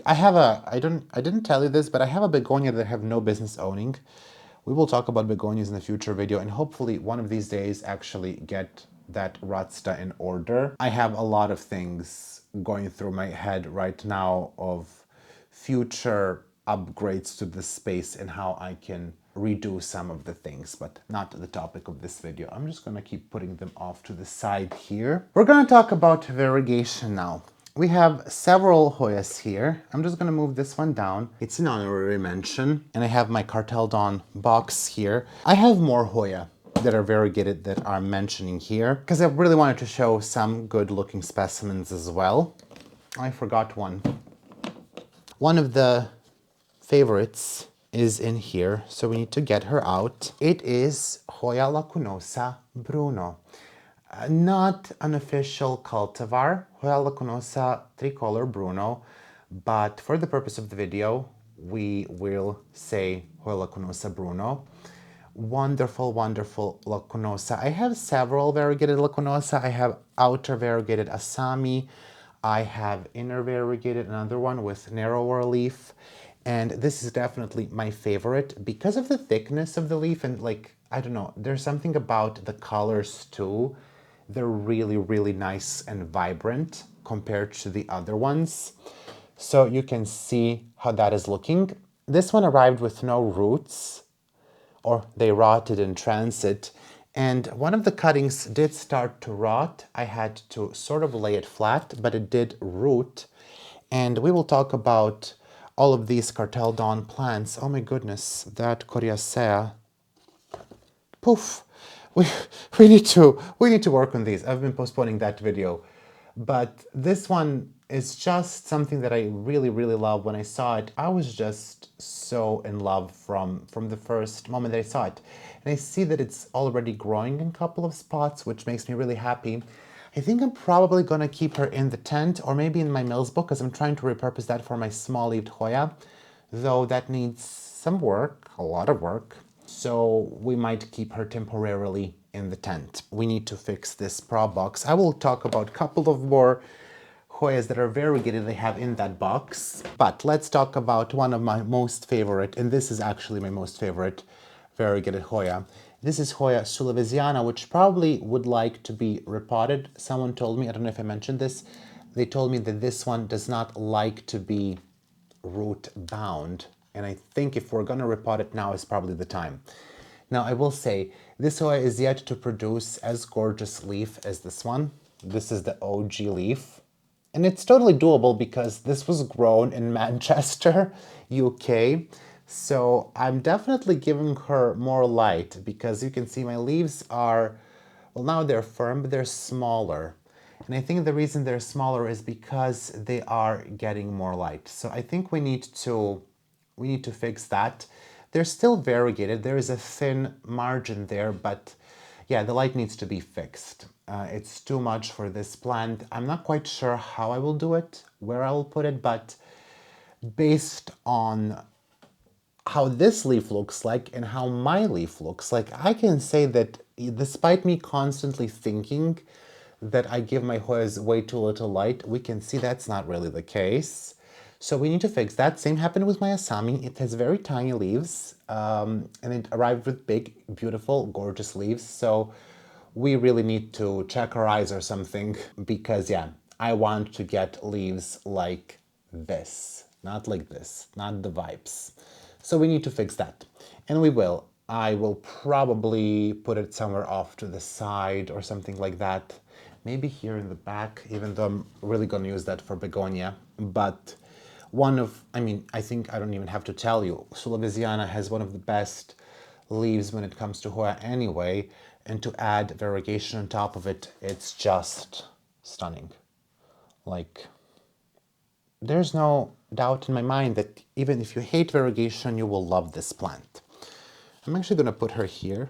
I have I didn't tell you this, but I have a begonia that I have no business owning. We will talk about begonias in a future video, and hopefully one of these days actually get that Ratsta in order. I have a lot of things going through my head right now of future upgrades to this space and how I can redo some of the things, but not the topic of this video. I'm just gonna keep putting them off to the side here. We're gonna talk about variegation now. We have several Hoyas here. I'm just gonna move this one down. It's an honorary mention, and I have my Cartel Dawn box here. I have more Hoya that are variegated that I'm mentioning here, because I really wanted to show some good looking specimens as well. I forgot one. One of the favorites is in here, so we need to get her out. It is Hoya lacunosa Bruno. Not an official cultivar, Hoya lacunosa tricolor Bruno, but for the purpose of the video, we will say Hoya lacunosa Bruno. Wonderful, wonderful lacunosa. I have several variegated lacunosa. I have outer variegated Asami. I have inner variegated, another one with narrower leaf. And this is definitely my favorite because of the thickness of the leaf, and like, I don't know, there's something about the colors too. They're really, really nice and vibrant compared to the other ones. So you can see how that is looking. This one arrived with no roots, or they rotted in transit. And one of the cuttings did start to rot. I had to sort of lay it flat, but it did root. And we will talk about all of these Cartel Dawn plants. Oh my goodness, that Coriacea. Poof. We need to work on these. I've been postponing that video. But this one is just something that I really, really love. When I saw it, I was just so in love from the first moment that I saw it. And I see that it's already growing in a couple of spots, which makes me really happy. I think I'm probably gonna keep her in the tent or maybe in my Mealybug, because I'm trying to repurpose that for my small-leaved Hoya, though that needs some work, a lot of work. So we might keep her temporarily in the tent. We need to fix this prop box. I will talk about a couple of more Hoyas that are variegated I have in that box. But let's talk about one of my most favorite, and this is actually my most favorite variegated Hoya. This is Hoya sullivansiana, which probably would like to be repotted. Someone told me, I don't know if I mentioned this, they told me that this one does not like to be root bound. And I think if we're gonna repot it, now is probably the time. Now I will say, this Hoya is yet to produce as gorgeous leaf as this one. This is the OG leaf. And it's totally doable because this was grown in Manchester, UK. So I'm definitely giving her more light, because you can see my leaves are, well, now they're firm, but they're smaller. And I think the reason they're smaller is because they are getting more light. So I think we need to fix that. They're still variegated. There is a thin margin there, but yeah, the light needs to be fixed. It's too much for this plant. I'm not quite sure how I will do it, where I will put it, but based on how this leaf looks like and how my leaf looks like, I can say that despite me constantly thinking that I give my Hoyas way too little light, we can see that's not really the case. So we need to fix that. Same happened with my Asami. It has very tiny leaves, and it arrived with big, beautiful, gorgeous leaves. So we really need to check our eyes or something, because yeah, I want to get leaves like this, not like this, not the vibes. So we need to fix that, and we will. I will probably put it somewhere off to the side or something like that. Maybe here in the back, even though I'm really going to use that for begonia. But I think I don't even have to tell you, Sulawesiana has one of the best leaves when it comes to Hoya anyway. And to add variegation on top of it, it's just stunning. Like, there's no doubt in my mind that even if you hate variegation, you will love this plant. I'm actually going to put her here.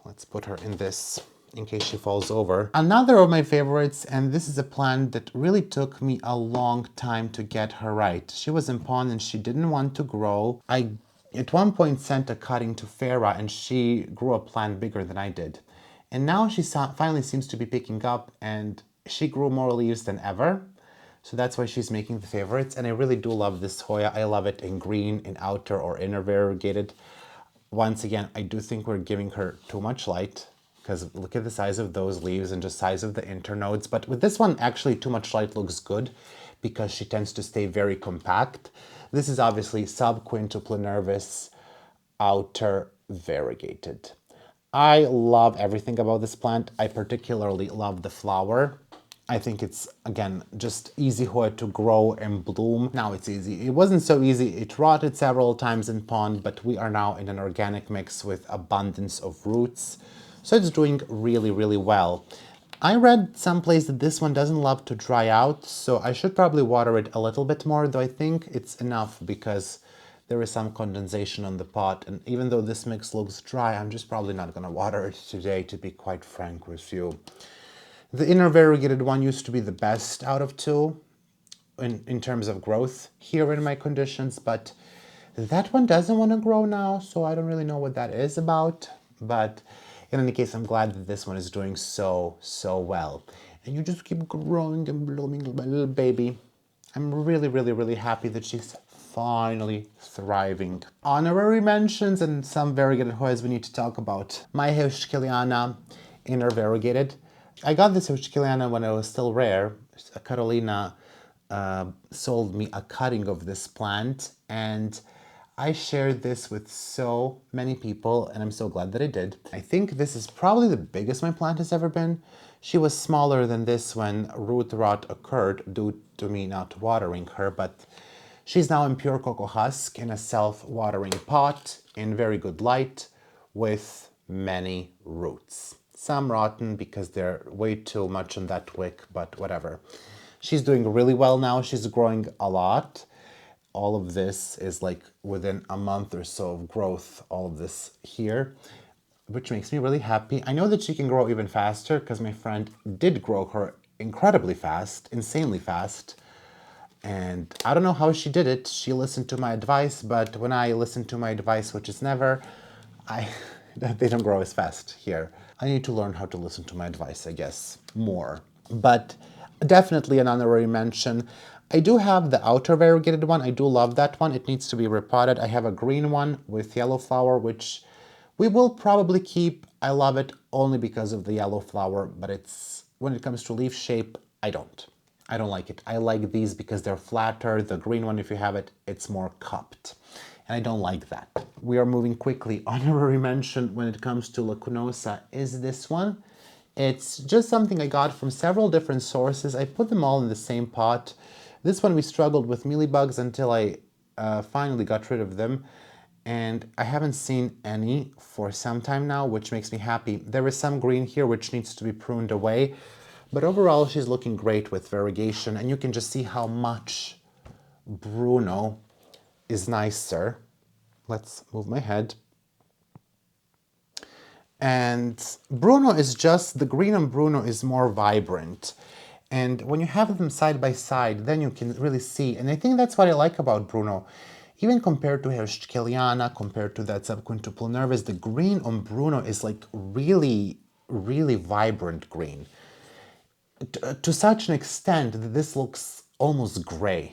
Let's put her in this in case she falls over. Another of my favorites, and this is a plant that really took me a long time to get her right. She was in pond and she didn't want to grow. I at one point sent a cutting to Farah and she grew a plant bigger than I did. And now she finally seems to be picking up and she grew more leaves than ever. So that's why she's making the favorites. And I really do love this Hoya. I love it in green, in outer or inner variegated. Once again, I do think we're giving her too much light because look at the size of those leaves and just size of the internodes. But with this one, actually too much light looks good because she tends to stay very compact. This is obviously subquintuplar nervous, outer variegated. I love everything about this plant. I particularly love the flower. I think it's, again, just easy Hoya to grow and bloom. Now it's easy. It wasn't so easy. It rotted several times in pond, but we are now in an organic mix with abundance of roots. So it's doing really, really well. I read someplace that this one doesn't love to dry out, so I should probably water it a little bit more, though I think it's enough because there is some condensation on the pot. And even though this mix looks dry, I'm just probably not going to water it today, to be quite frank with you. The inner variegated one used to be the best out of two in terms of growth here in my conditions, but that one doesn't want to grow now, so I don't really know what that is about. But in any case, I'm glad that this one is doing so well. And you just keep growing and blooming, my little baby. I'm really, really, really happy that she's finally thriving. Honorary mentions and some variegated Hoyas we need to talk about. My Heuschkeliana, inner variegated. I got this Heuschkeliana when it was still rare. Carolina sold me a cutting of this plant and I shared this with so many people and I'm so glad that I did. I think this is probably the biggest my plant has ever been. She was smaller than this when root rot occurred due to me not watering her, but she's now in pure cocoa husk in a self-watering pot in very good light with many roots. Some rotten because they're way too much on that wick, but whatever. She's doing really well now. She's growing a lot. All of this is like within a month or so of growth, all of this here, which makes me really happy. I know that she can grow even faster because my friend did grow her incredibly fast, insanely fast. And I don't know how she did it. She listened to my advice, but when I listen to my advice, which is never, they don't grow as fast here. I need to learn how to listen to my advice, I guess, more. But definitely an honorary mention. I do have the outer variegated one. I do love that one. It needs to be repotted. I have a green one with yellow flower, which we will probably keep. I love it only because of the yellow flower, but when it comes to leaf shape, I don't like it. I like these because they're flatter. The green one, if you have it, it's more cupped. And I don't like that. We are moving quickly. Honorary mention when it comes to lacunosa is this one. It's just something I got from several different sources. I put them all in the same pot. This one we struggled with mealybugs until I finally got rid of them. And I haven't seen any for some time now, which makes me happy. There is some green here which needs to be pruned away. But overall, she's looking great with variegation. And you can just see how much Bruno is nicer. Let's move my head. And Bruno is just, the green on Bruno is more vibrant. And when you have them side by side, then you can really see. And I think that's what I like about Bruno. Even compared to Heuschkeliana, compared to that subquintuplar nervous, the green on Bruno is like really, really vibrant green. To such an extent that this looks almost gray.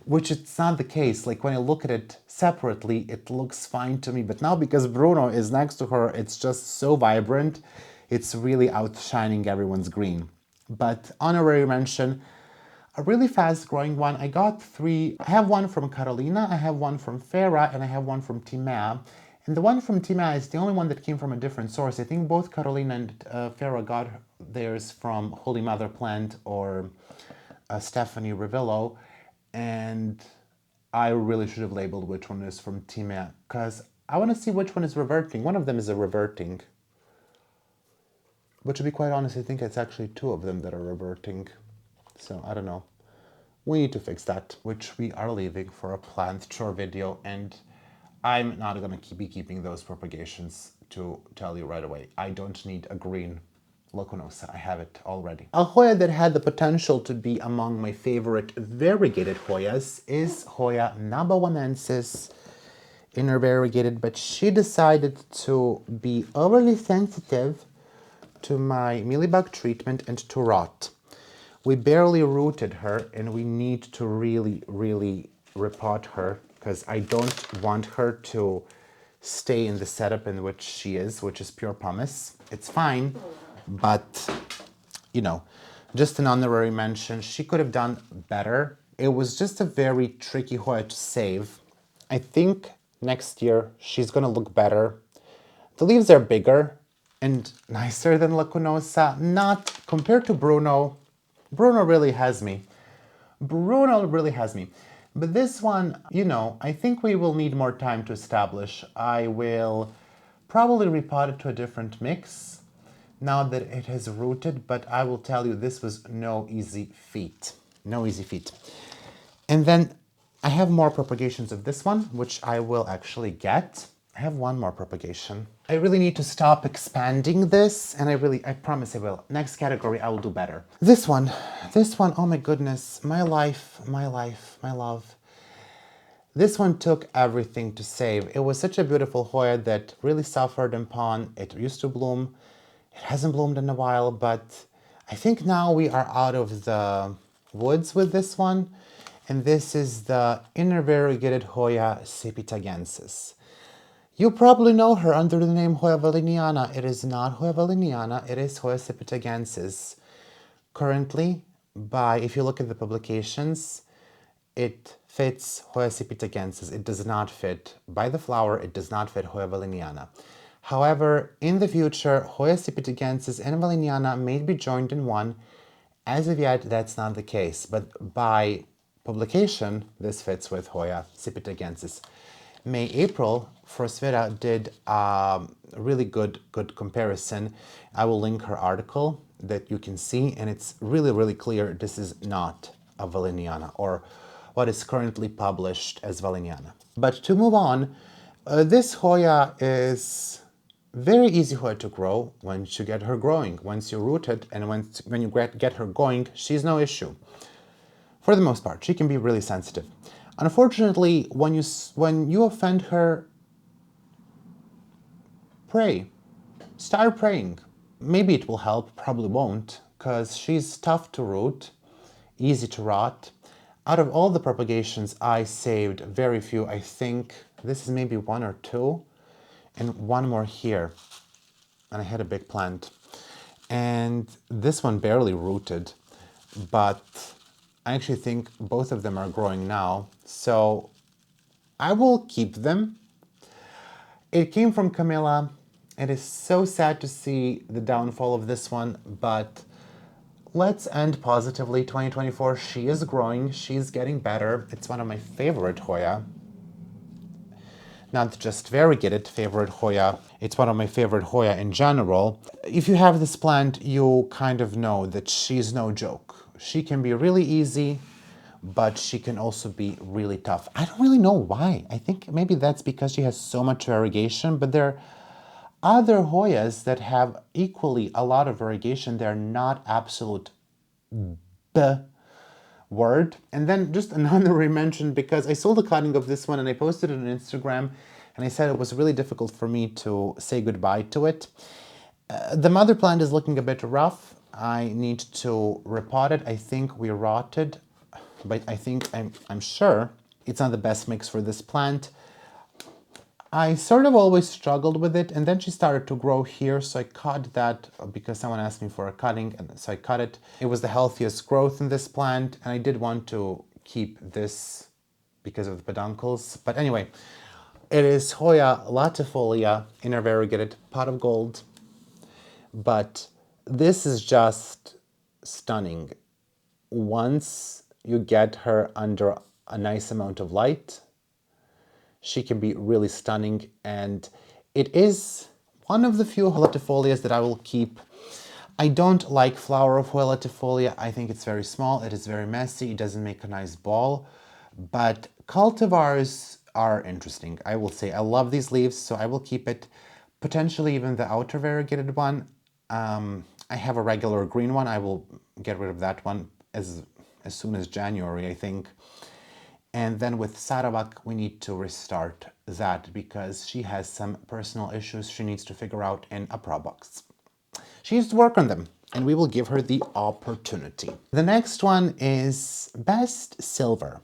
Which it's not the case. Like when I look at it separately, it looks fine to me. But now because Bruno is next to her, it's just so vibrant. It's really outshining everyone's green. But honorary mention, a really fast growing one. I got three. I have one from Carolina, I have one from Farah, and I have one from Timea. And the one from Tima is the only one that came from a different source. I think both Carolina and Farah got theirs from Holy Mother Plant or Stephanie Revillo, and I really should have labeled which one is from Tima, because I want to see which one is reverting. One of them is a reverting. But to be quite honest, I think it's actually two of them that are reverting. So I don't know. We need to fix that, which we are leaving for a plant tour video, and I'm not going to be keeping those propagations to tell you right away. I don't need a green Locunosa. I have it already. A Hoya that had the potential to be among my favorite variegated Hoyas is Hoya nabawanensis, inner variegated, but she decided to be overly sensitive to my Mealybug treatment and to rot. We barely rooted her, and we need to really, really repot her, because I don't want her to stay in the setup in which she is, which is pure pumice. It's fine, but, you know, just an honorary mention. She could have done better. It was just a very tricky Hoya to save. I think next year she's gonna look better. The leaves are bigger and nicer than Lacunosa. Not compared to Bruno. Bruno really has me. Bruno really has me. But this one, you know, I think we will need more time to establish. I will probably repot it to a different mix now that it has rooted, but I will tell you this was no easy feat. No easy feat. And then I have more propagations of this one, which I will actually get. I have one more propagation. I really need to stop expanding this, and I promise I will. Next category, I will do better. This one, oh my goodness, my life, my love. This one took everything to save. It was such a beautiful Hoya that really suffered in pon. It used to bloom. It hasn't bloomed in a while, but I think now we are out of the woods with this one. And this is the inner variegated Hoya sipitagensis. You probably know her under the name Hoya valiniana. It is not Hoya valiniana, it is Hoya sipitagensis. Currently, if you look at the publications, it fits Hoya sipitagensis. It does not fit, by the flower, it does not fit Hoya valiniana. However, in the future, Hoya sipitagensis and valiniana may be joined in one. As of yet, that's not the case, but by publication, this fits with Hoya sipitagensis. May-April, Frosvita did a really good comparison. I will link her article that you can see, and it's really, really clear this is not a valiniana, or what is currently published as valiniana. But to move on, this Hoya is very easy Hoya to grow once you get her growing. Once you root it and when you get her going, she's no issue. For the most part, she can be really sensitive. Unfortunately, when you offend her, pray. Start praying. Maybe it will help, probably won't, because she's tough to root, easy to rot. Out of all the propagations, I saved very few. I think this is maybe one or two, and one more here. And I had a big plant. And this one barely rooted, but I actually think both of them are growing now, so I will keep them. It came from Camilla. It is so sad to see the downfall of this one, but let's end positively. 2024, she is growing, she's getting better. It's one of my favorite Hoya. Not just variegated favorite Hoya, it's one of my favorite Hoya in general. If you have this plant, you kind of know that she's no joke. She can be really easy, but she can also be really tough. I don't really know why. I think maybe that's because she has so much variegation, but there are other Hoyas that have equally a lot of variegation. They're not absolute word. And then just another mention, because I sold a cutting of this one and I posted it on Instagram, and I said it was really difficult for me to say goodbye to it. The mother plant is looking a bit rough. I need to repot it. I think we rotted, but I'm sure it's not the best mix for this plant. I sort of always struggled with it, and then she started to grow here, so I cut that because someone asked me for a cutting, and so I cut it. It was the healthiest growth in this plant, and I did want to keep this because of the peduncles. But anyway, It is Hoya latifolia in a variegated pot of gold, but this is just stunning. Once you get her under a nice amount of light, she can be really stunning, and it is one of the few Hoya latifolias that I will keep. I don't like flower of Hoya latifolia. I think it's very small, it is very messy, it doesn't make a nice ball, but cultivars are interesting. I will say I love these leaves, so I will keep it. Potentially even the outer variegated one. I have a regular green one. I will get rid of that one as soon as January, I think. And then with Sarawak, we need to restart that because she has some personal issues she needs to figure out in a Pro Box. She needs to work on them, and we will give her the opportunity. The next one is Best Silver.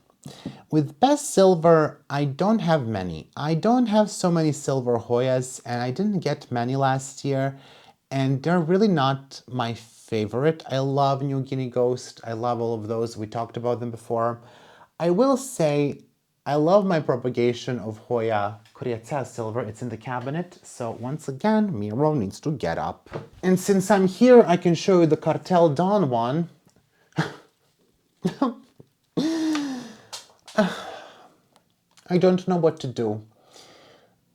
With Best Silver, I don't have many. I don't have so many silver Hoyas, and I didn't get many last year, and they're really not my favorite. I love New Guinea Ghost. I love all of those. We talked about them before. I will say I love my propagation of Hoya Kuriatea Silver. It's in the cabinet, so once again, Miro needs to get up. And since I'm here, I can show you the Cartel Dawn one. I don't know what to do.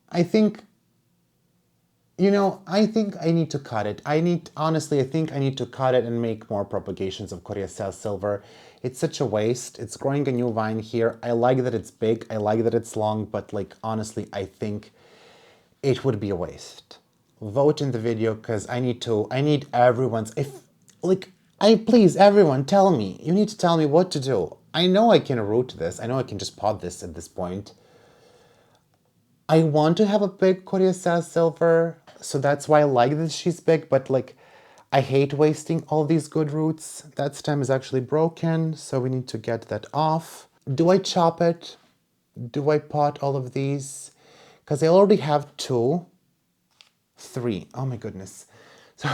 I think I need to cut it. Honestly, I think I need to cut it and make more propagations of Kuriatea Silver. It's such a waste. It's growing a new vine here. I like that it's big. I like that it's long, but like, honestly, I think it would be a waste. Vote in the video because I need everyone's, please, everyone, tell me. You need to tell me what to do. I know I can root this. I know I can just pot this at this point. I want to have a big Kuriatea Silver, so that's why I like that she's big, but like, I hate wasting all these good roots. That stem is actually broken, so we need to get that off. Do I chop it? Do I pot all of these? Because I already have 3. Oh my goodness. So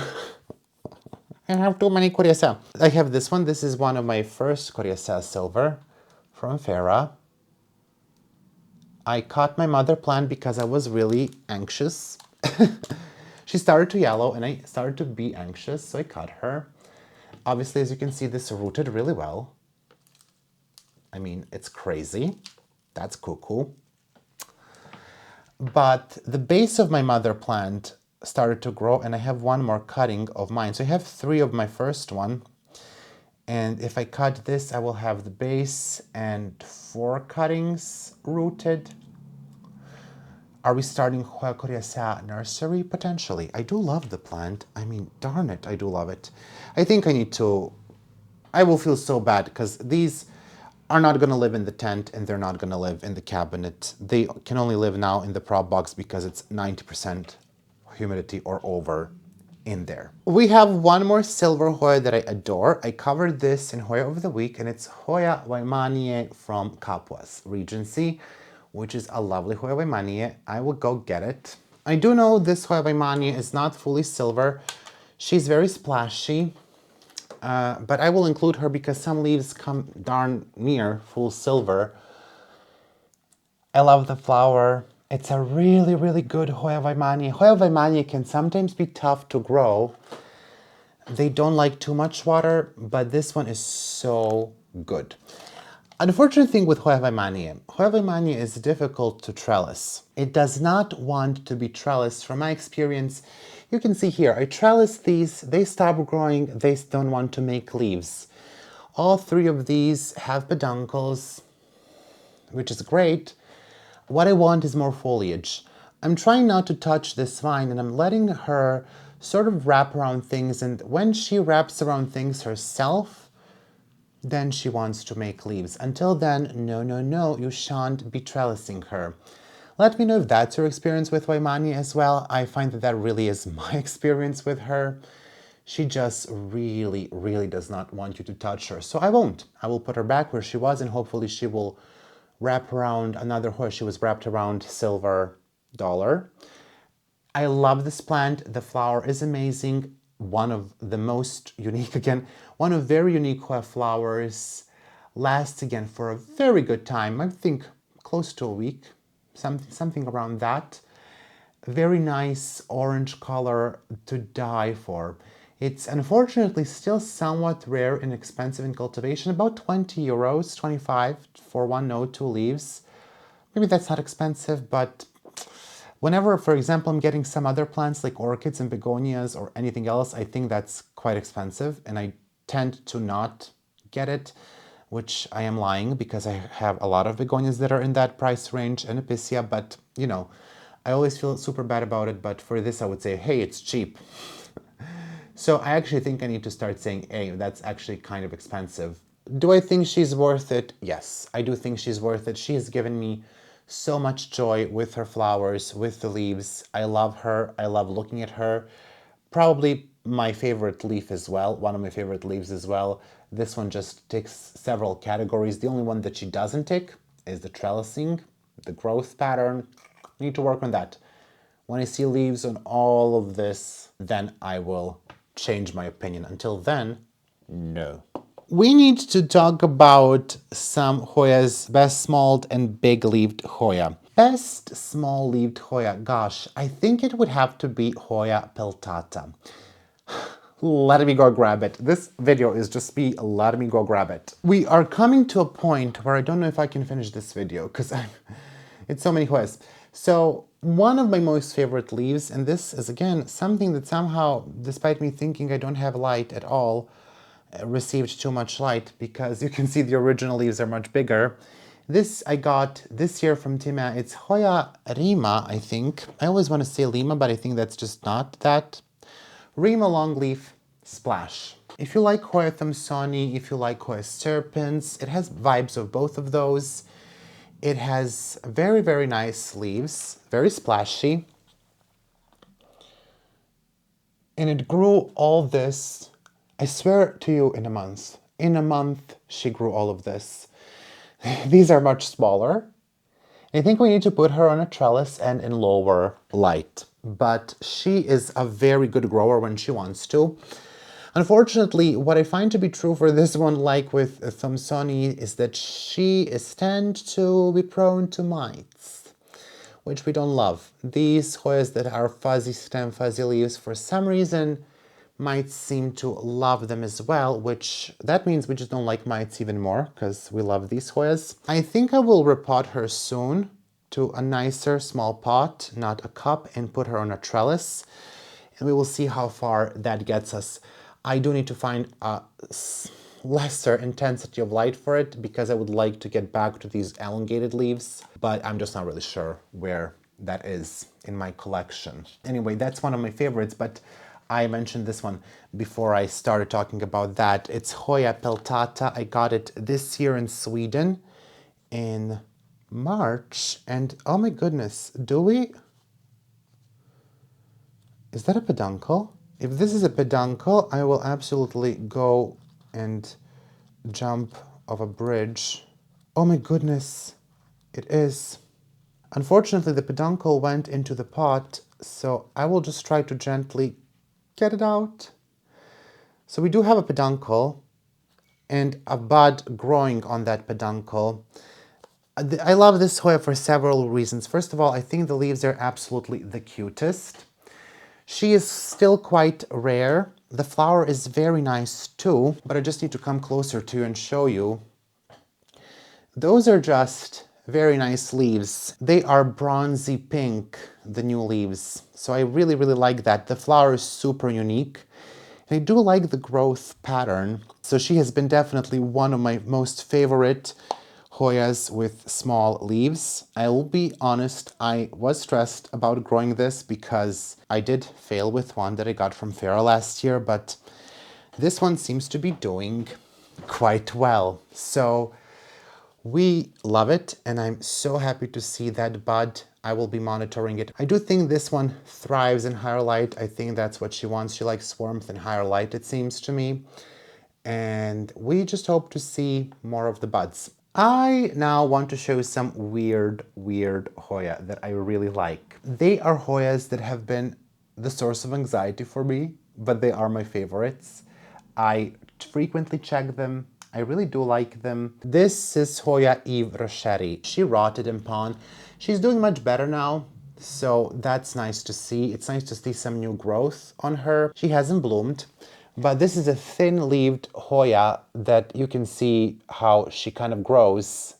I have too many Kuriatea. I have this one. This is one of my first Kuriatea Silver from Farah. I cut my mother plant because I was really anxious. She started to yellow and I started to be anxious, so I cut her. Obviously, as you can see, this rooted really well. I mean, it's crazy. That's cuckoo. But the base of my mother plant started to grow, and I have one more cutting of mine. So I have 3 of my first one. And if I cut this, I will have the base and 4 cuttings rooted. Are we starting Hoya Kuriatea nursery? Potentially. I do love the plant. I mean, darn it, I do love it. I think I will feel so bad because these are not going to live in the tent and they're not going to live in the cabinet. They can only live now in the prop box because it's 90% humidity or over in there. We have one more silver Hoya that I adore. I covered this in Hoya of the Week, and it's Hoya Waimanie from Kapuas Regency, which is a lovely Hoya Waimanie. I will go get it. I do know this Hoya Waimanie is not fully silver. She's very splashy, but I will include her because some leaves come darn near full silver. I love the flower. It's a really, really good Hoya Waimanie. Hoya Waimanie can sometimes be tough to grow. They don't like too much water, but this one is so good. Unfortunate thing with Hoya Waimanie is difficult to trellis. It does not want to be trellised. From my experience, you can see here, I trellis these, they stop growing, they don't want to make leaves. All 3 of these have peduncles, which is great. What I want is more foliage. I'm trying not to touch this vine, and I'm letting her sort of wrap around things, and when she wraps around things herself, then she wants to make leaves. Until then, no, you shan't be trellising her. Let me know if that's your experience with Waimanie as well. I find that that really is my experience with her. She just really, really does not want you to touch her. So I won't. I will put her back where she was, and hopefully she will wrap around another horse. She was wrapped around Silver Dollar. I love this plant. The flower is amazing. One of the most unique, again, one of very unique flowers. Lasts again for a very good time. I think close to a week, something around that. Very nice orange color to die for. It's unfortunately still somewhat rare and expensive in cultivation, about 20 euros, 25 for one node, two leaves. Maybe that's not expensive, but whenever, for example, I'm getting some other plants like orchids and begonias or anything else, I think that's quite expensive and I tend to not get it, which I am lying because I have a lot of begonias that are in that price range and epicea, but you know, I always feel super bad about it, but for this I would say, hey, it's cheap. So I actually think I need to start saying, hey, that's actually kind of expensive. Do I think she's worth it? Yes, I do think she's worth it. She has given me so much joy with her flowers, with the leaves. I love her. I love looking at her. Probably my favorite leaf as well, one of my favorite leaves as well. This one just ticks several categories. The only one that she doesn't tick is the trellising, the growth pattern. I need to work on that. When I see leaves on all of this, then I will change my opinion. Until then, no. We need to talk about some Hoyas, best smalled and big-leaved Hoya. Best small-leaved Hoya, gosh, I think it would have to be Hoya peltata. Let me go grab it. This video is just me, let me go grab it. We are coming to a point where I don't know if I can finish this video because it's so many Hoyas. So one of my most favorite leaves, and this is again something that somehow, despite me thinking I don't have light at all, received too much light because you can see the original leaves are much bigger. This I got this year from Tima. It's Hoya Rima, I think. I always want to say Lima, but I think that's just not that. Rima longleaf Splash. If you like Hoya Thompsoni, if you like Hoya Serpens, it has vibes of both of those. It has very, very nice leaves, very splashy. And it grew all this, I swear to you, in a month. In a month, she grew all of this. These are much smaller. I think we need to put her on a trellis and in lower light. But she is a very good grower when she wants to. Unfortunately, what I find to be true for this one, like with Thompsoni, is that she is tend to be prone to mites, which we don't love. These Hoyas that are fuzzy stem, fuzzy leaves, for some reason, mites seem to love them as well, which that means we just don't like mites even more, because we love these Hoyas. I think I will repot her soon to a nicer small pot, not a cup, and put her on a trellis, and we will see how far that gets us. I do need to find a lesser intensity of light for it because I would like to get back to these elongated leaves, but I'm just not really sure where that is in my collection. Anyway, that's one of my favorites, but I mentioned this one before I started talking about that. It's Hoya peltata. I got it this year in Sweden in March, and oh my goodness, is that a peduncle? If this is a peduncle, I will absolutely go and jump off a bridge. Oh my goodness, it is. Unfortunately, the peduncle went into the pot, so I will just try to gently get it out. So we do have a peduncle and a bud growing on that peduncle. I love this Hoya for several reasons. First of all, I think the leaves are absolutely the cutest. She is still quite rare. The flower is very nice too, but I just need to come closer to you and show you. Those are just very nice leaves. They are bronzy pink, the new leaves. So I really, really like that. The flower is super unique. And I do like the growth pattern. So she has been definitely one of my most favorite Hoyas with small leaves. I will be honest, I was stressed about growing this because I did fail with one that I got from Farah last year, but this one seems to be doing quite well. So we love it, and I'm so happy to see that bud. I will be monitoring it. I do think this one thrives in higher light. I think that's what she wants. She likes warmth and higher light, it seems to me. And we just hope to see more of the buds. I now want to show some weird Hoya that I really like. They are Hoyas that have been the source of anxiety for me, but they are my favorites. I frequently check them. I really do like them. This is Hoya I. She rotted in pond. She's doing much better now, so that's nice to see. It's nice to see some new growth on her. She hasn't bloomed, but this is a thin-leaved Hoya that you can see how she kind of grows,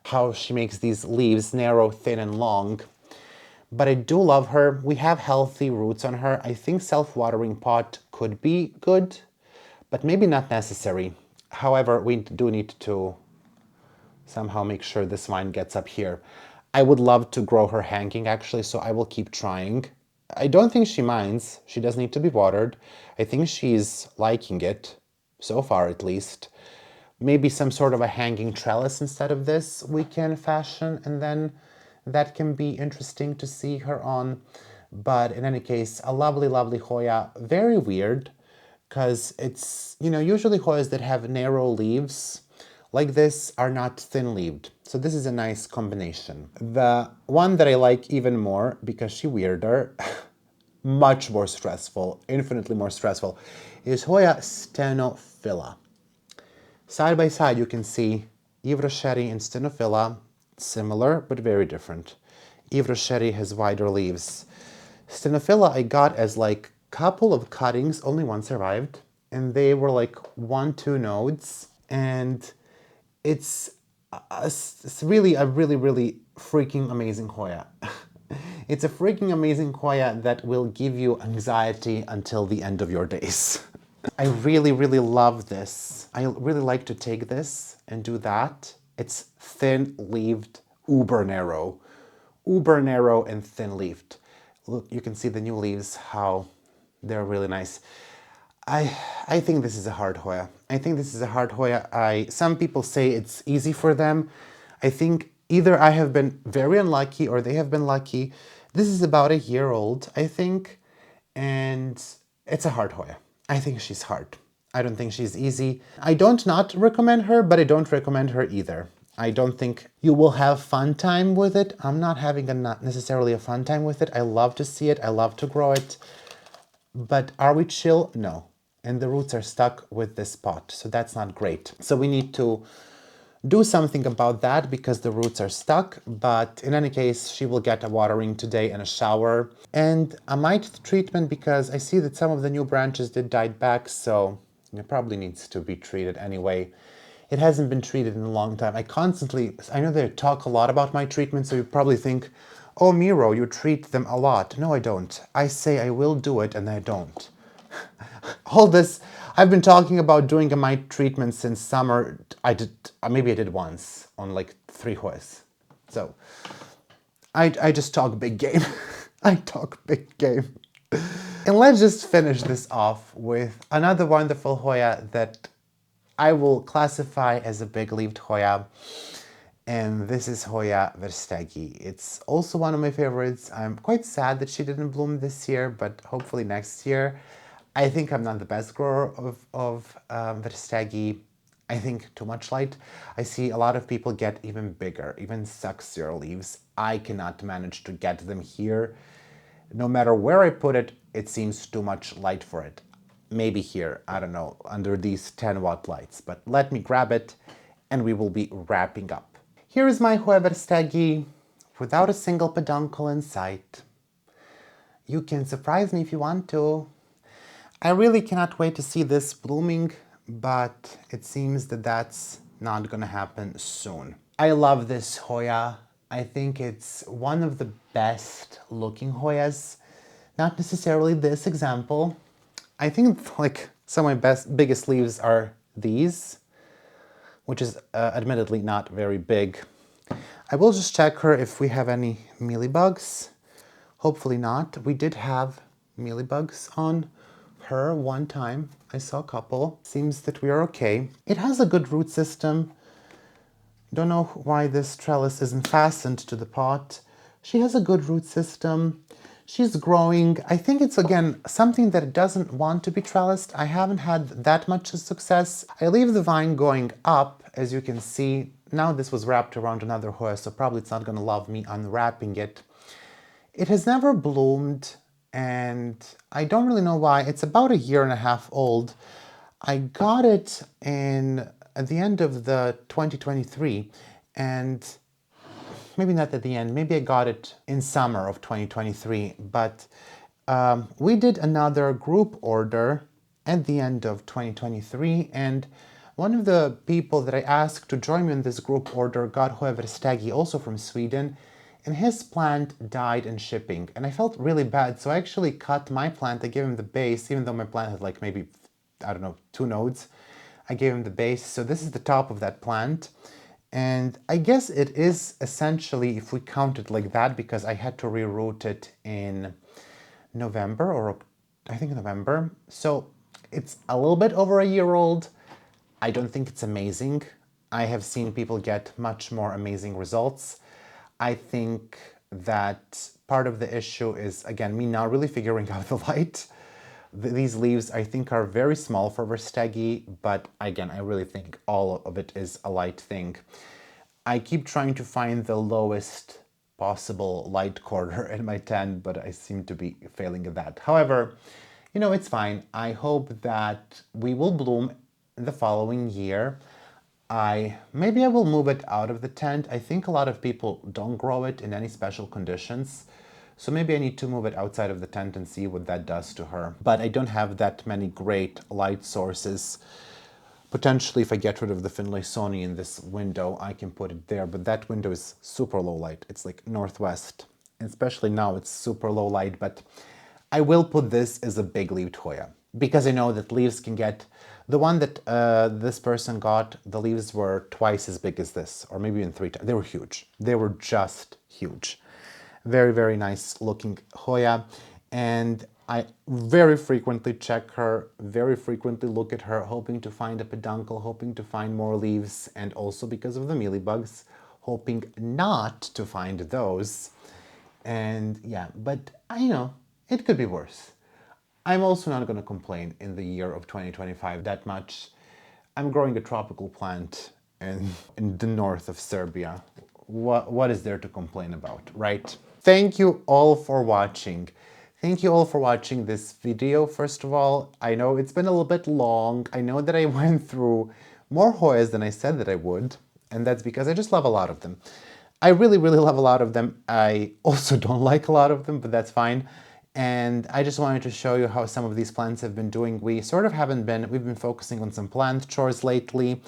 how she makes these leaves narrow, thin, and long. But I do love her. We have healthy roots on her. I think self-watering pot could be good, but maybe not necessary. However, we do need to somehow make sure this vine gets up here. I would love to grow her hanging actually, so I will keep trying. I don't think she minds. She does need to be watered. I think she's liking it, so far at least. Maybe some sort of a hanging trellis instead of this we can fashion, and then that can be interesting to see her on. But in any case, a lovely, lovely Hoya. Very weird, because it's, you know, usually Hoyas that have narrow leaves like this are not thin-leaved. So this is a nice combination. The one that I like even more, because she weirder, much more stressful, infinitely more stressful, is Hoya stenophila. Side by side, you can see Yves Rocheri and stenophila, similar but very different. Yves Rocheri has wider leaves. Stenophila I got as like couple of cuttings, only one survived, and they were like 1-2 nodes, and it's really a really freaking amazing Hoya. It's a freaking amazing Hoya that will give you anxiety until the end of your days. I really love this. I really like to take this and do that. It's thin-leaved, uber narrow and thin-leaved. Look, you can see the new leaves, how they're really nice. I think this is a hard Hoya. I think this is a hard Hoya. Some people say it's easy for them. I think either I have been very unlucky or they have been lucky. This is about a year old, I think, and it's a hard Hoya. I think she's hard. I don't think she's easy. I don't not recommend her, but I don't recommend her either. I don't think you will have fun time with it. I'm not having not necessarily a fun time with it. I love to see it. I love to grow it. But are we chill? No. And the roots are stuck with this pot, so that's not great. So we need to do something about that because the roots are stuck, but in any case, she will get a watering today and a shower. And a mite treatment because I see that some of the new branches did died back, so it probably needs to be treated anyway. It hasn't been treated in a long time. I know they talk a lot about my treatment, so you probably think, oh, Miro, you treat them a lot. No, I don't. I say I will do it, and I don't. All this, I've been talking about doing a mite treatment since summer. Maybe I did once on like 3 Hoyas. So, I just talk big game. I talk big game. And let's just finish this off with another wonderful Hoya that I will classify as a big-leaved Hoya. And this is Hoya verstegi. It's also one of my favorites. I'm quite sad that she didn't bloom this year, but hopefully next year. I think I'm not the best grower of verstegi. I think too much light. I see a lot of people get even bigger, even sexier leaves. I cannot manage to get them here. No matter where I put it, it seems too much light for it. Maybe here, I don't know, under these 10-watt lights. But let me grab it and we will be wrapping up. Here is my Hoya verstegi without a single peduncle in sight. You can surprise me if you want to. I really cannot wait to see this blooming, but it seems that that's not gonna happen soon. I love this Hoya. I think it's one of the best looking Hoyas. Not necessarily this example. I think like some of my biggest leaves are these, which is admittedly not very big. I will just check her if we have any mealybugs. Hopefully not. We did have mealybugs on her one time. I saw a couple. Seems that we are okay. It has a good root system. Don't know why this trellis isn't fastened to the pot. She has a good root system. She's growing. I think it's, again, something that doesn't want to be trellised. I haven't had that much success. I leave the vine going up, as you can see. Now this was wrapped around another Hoya, so probably it's not going to love me unwrapping it. It has never bloomed, and I don't really know why. It's about a year and a half old. I got it in at the end of the 2023, and maybe not at the end, maybe I got it in summer of 2023, but we did another group order at the end of 2023, and one of the people that I asked to join me in this group order got Hoyas I, also from Sweden, and his plant died in shipping, and I felt really bad, so I actually cut my plant. I gave him the base, even though my plant had like maybe, I don't know, 2 nodes. I gave him the base, so this is the top of that plant. And I guess it is essentially, if we count it like that, because I had to reroot it in November, or I think November. So it's a little bit over a year old. I don't think it's amazing. I have seen people get much more amazing results. I think that part of the issue is, again, me not really figuring out the light. These leaves, I think, are very small for Verstegi, but again, I really think all of it is a light thing. I keep trying to find the lowest possible light quarter in my tent, but I seem to be failing at that. However, you know, it's fine. I hope that we will bloom the following year. Maybe I will move it out of the tent. I think a lot of people don't grow it in any special conditions. So maybe I need to move it outside of the tent and see what that does to her. But I don't have that many great light sources. Potentially, if I get rid of the Finlaysoni in this window, I can put it there. But that window is super low light. It's like northwest. And especially now, it's super low light. But I will put this as a big-leaved Hoya, because I know that leaves can get... The one that this person got, the leaves were twice as big as this, or maybe even 3 times. They were huge. They were just huge. Very, very nice looking Hoya. And I very frequently check her, very frequently look at her, hoping to find a peduncle, hoping to find more leaves, and also because of the mealybugs, hoping not to find those. And yeah, but I know, it could be worse. I'm also not going to complain in the year of 2025 that much. I'm growing a tropical plant in the north of Serbia. What is there to complain about, right? Thank you all for watching. Thank you all for watching this video, first of all. I know it's been a little bit long. I know that I went through more Hoyas than I said that I would, and that's because I just love a lot of them. I really, really love a lot of them. I also don't like a lot of them, but that's fine. And I just wanted to show you how some of these plants have been doing. We've been focusing on some plant chores lately.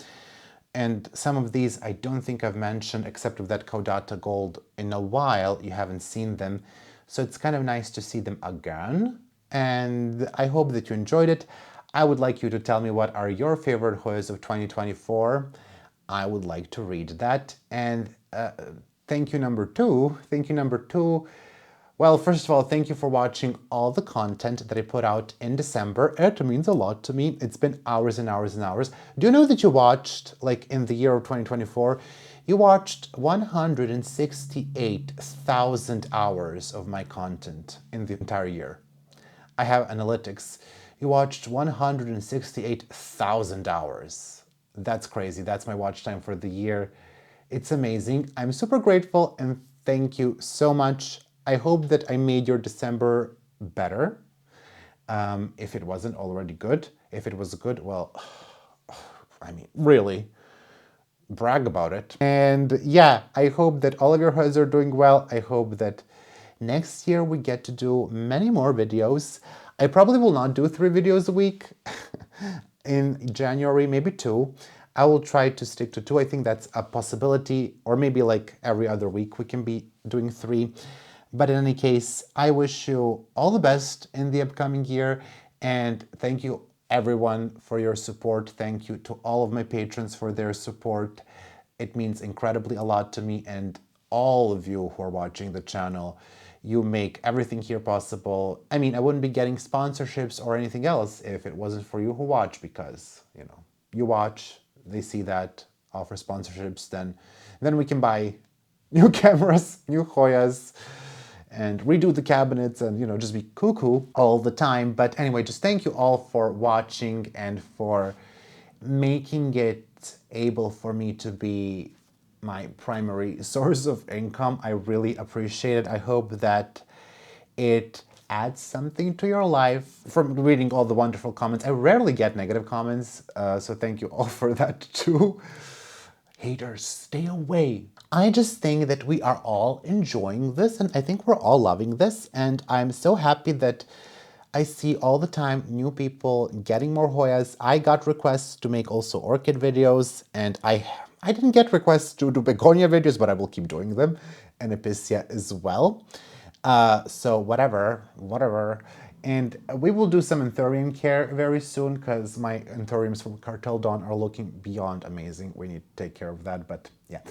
And some of these I don't think I've mentioned, except of that Caudata Gold, in a while. You haven't seen them. So it's kind of nice to see them again. And I hope that you enjoyed it. I would like you to tell me what are your favorite Hoyas of 2024. I would like to read that. And thank you number two. Well, first of all, thank you for watching all the content that I put out in December. It means a lot to me. It's been hours and hours and hours. Do you know that you watched, like in the year of 2024, you watched 168,000 hours of my content in the entire year? I have analytics. You watched 168,000 hours. That's crazy. That's my watch time for the year. It's amazing. I'm super grateful and thank you so much. I hope that I made your December better, if it wasn't already good. If it was good, well, I mean, really, brag about it. And yeah, I hope that all of your Hoyas are doing well. I hope that next year we get to do many more videos. I probably will not do 3 videos a week. In January, maybe 2. I will try to stick to 2. I think that's a possibility, or maybe like every other week we can be doing 3. But in any case, I wish you all the best in the upcoming year, and thank you everyone for your support. Thank you to all of my patrons for their support. It means incredibly a lot to me, and all of you who are watching the channel. You make everything here possible. I mean, I wouldn't be getting sponsorships or anything else if it wasn't for you who watch, because, you know, you watch, they see that, offer sponsorships, then we can buy new cameras, new Hoyas, and redo the cabinets and, you know, just be cuckoo all the time. But anyway, just thank you all for watching and for making it able for me to be my primary source of income. I really appreciate it. I hope that it adds something to your life. From reading all the wonderful comments, I rarely get negative comments, so thank you all for that too. Haters, stay away. I just think that we are all enjoying this, and I think we're all loving this, and I'm so happy that I see all the time new people getting more Hoyas. I got requests to make also orchid videos, and I didn't get requests to do begonia videos, but I will keep doing them, and Epicea as well. So whatever. And we will do some anthurium care very soon, because my anthuriums from Cartel Dawn are looking beyond amazing. We need to take care of that, but yeah.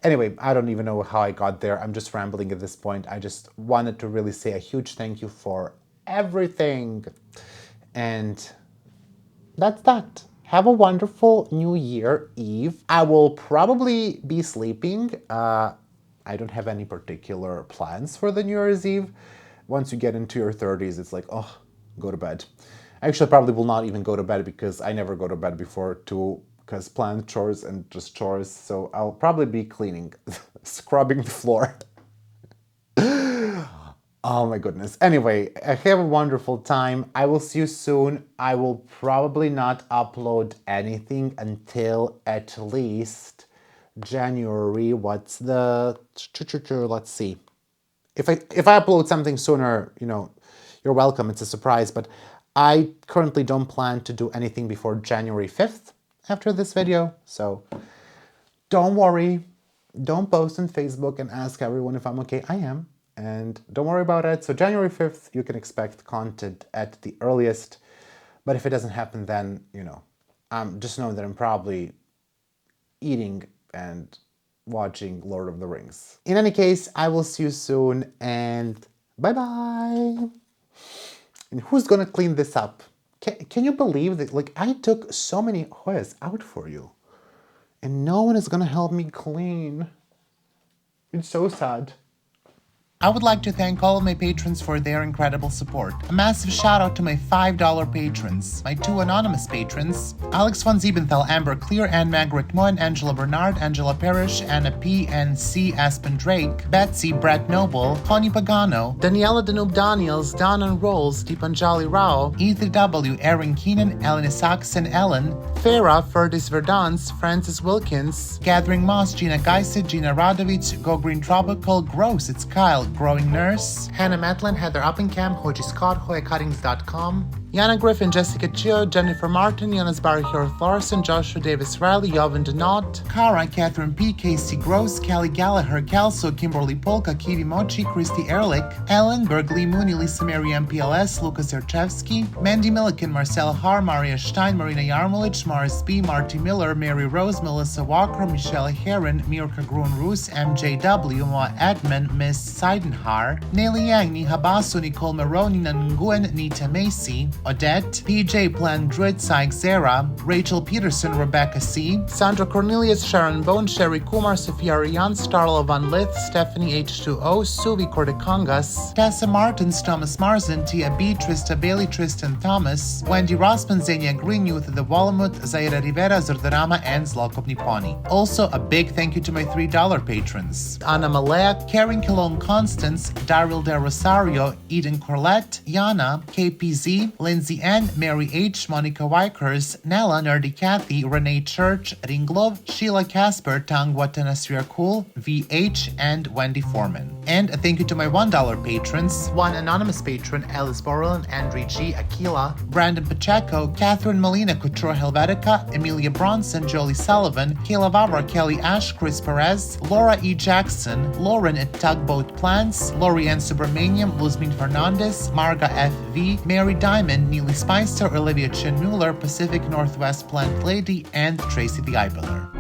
Anyway, I don't even know how I got there. I'm just rambling at this point. I just wanted to really say a huge thank you for everything. And that's that. Have a wonderful New Year Eve. I will probably be sleeping. I don't have any particular plans for the New Year's Eve. Once you get into your 30s, it's like, oh, go to bed. Actually, I probably will not even go to bed, because I never go to bed before 2, because planned chores and just chores. So I'll probably be cleaning, scrubbing the floor. Oh my goodness. Anyway, have a wonderful time. I will see you soon. I will probably not upload anything until at least January. What's the... Let's see. If I upload something sooner, you know, you're welcome. It's a surprise. But I currently don't plan to do anything before January 5th after this video. So don't worry. Don't post on Facebook and ask everyone if I'm okay. I am. And don't worry about it. So January 5th, you can expect content at the earliest. But if it doesn't happen then, you know, just know that I'm probably eating and watching Lord of the Rings. In any case, I will see you soon, and bye-bye. And who's gonna clean this up? Can you believe that, like, I took so many Hoyas out for you, and no one is gonna help me clean? It's so sad. I would like to thank all of my patrons for their incredible support. A massive shout out to my $5 patrons, my 2 anonymous patrons, Alex von Siebenthal, Amber Clear, Anne Margaret Moen, Angela Bernard, Angela Parrish, Anna P. and C. Aspen Drake, Betsy, Brett Noble, Connie Pagano, Daniela Danube Daniels, Donna Rolls, Deepanjali Rao, Ether W, Erin Keenan, Elena Saxon, Ellen, Farah, Ferdis Verdance, Francis Wilkins, Gathering Moss, Gina Geisid, Gina Radovic, Go Green Tropical, Gross, it's Kyle, Growing Nurse, Hannah Matlin, Heather Uppingham, Hoji Scott, HoyaCuttings.com, Yana Griffin, Jessica Chio, Jennifer Martin, Jonas Barry Hirth Larson, Joshua Davis Riley, Jovan Denot, Kara, Catherine P, Casey Gross, Kelly Gallagher, Kelso, Kimberly Polka, Kiwi Mochi, Christy Ehrlich, Ellen, Bergley Mooney, Lisa Mary MPLS, Lucas Erchevsky, Mandy Milliken, Marcel Har, Maria Stein, Marina Yarmolich, Morris B, Marty Miller, Mary Rose, Melissa Walker, Michelle Heron, Mirka Grun-Roos, MJW, Moa Edman, Miss Seidenhar, Nelly Yang, Nihabasu, Nicole Maroney, Nguyen, Nita Macy, Odette, PJ Plandrid, Syke Zera, Rachel Peterson, Rebecca C, Sandra Cornelius, Sharon Bone, Sherry Kumar, Sophia Rian, Starla Van Lith, Stephanie H2O, Suvi Cordecongas, Tessa Martins, Thomas Marsden, Tia B, Trista Bailey, Tristan Thomas, Wendy Rossman, Xenia Green, Youth of the Walamut, Zaira Rivera, Zurdarama, and Zlokov Niponi. Also, a big thank you to my $3 patrons: Anna Malaya, Karen Kilone Constance, Daryl De Rosario, Eden Corlett, Yana, KPZ, Lindsay N, Mary H, Monica Wykers, Nella, Nerdy Kathy, Renee Church, Ringlov, Sheila Casper, Tangwa Tanasria Cool, VH, and Wendy Foreman. And a thank you to my $1 patrons: 1 anonymous patron, Alice Borland, Andre G, Aquila, Brandon Pacheco, Catherine Molina, Couture Helvetica, Emilia Bronson, Jolie Sullivan, Kayla Vavra, Kelly Ash, Chris Perez, Laura E. Jackson, Lauren at Tugboat Plants, Lori Ann Subramaniam, Luzmin Fernandez, Marga F.V., Mary Diamond, Neely Spicer, Olivia Chin Mueller, Pacific Northwest Plant Lady, and Tracy the Eyebeller.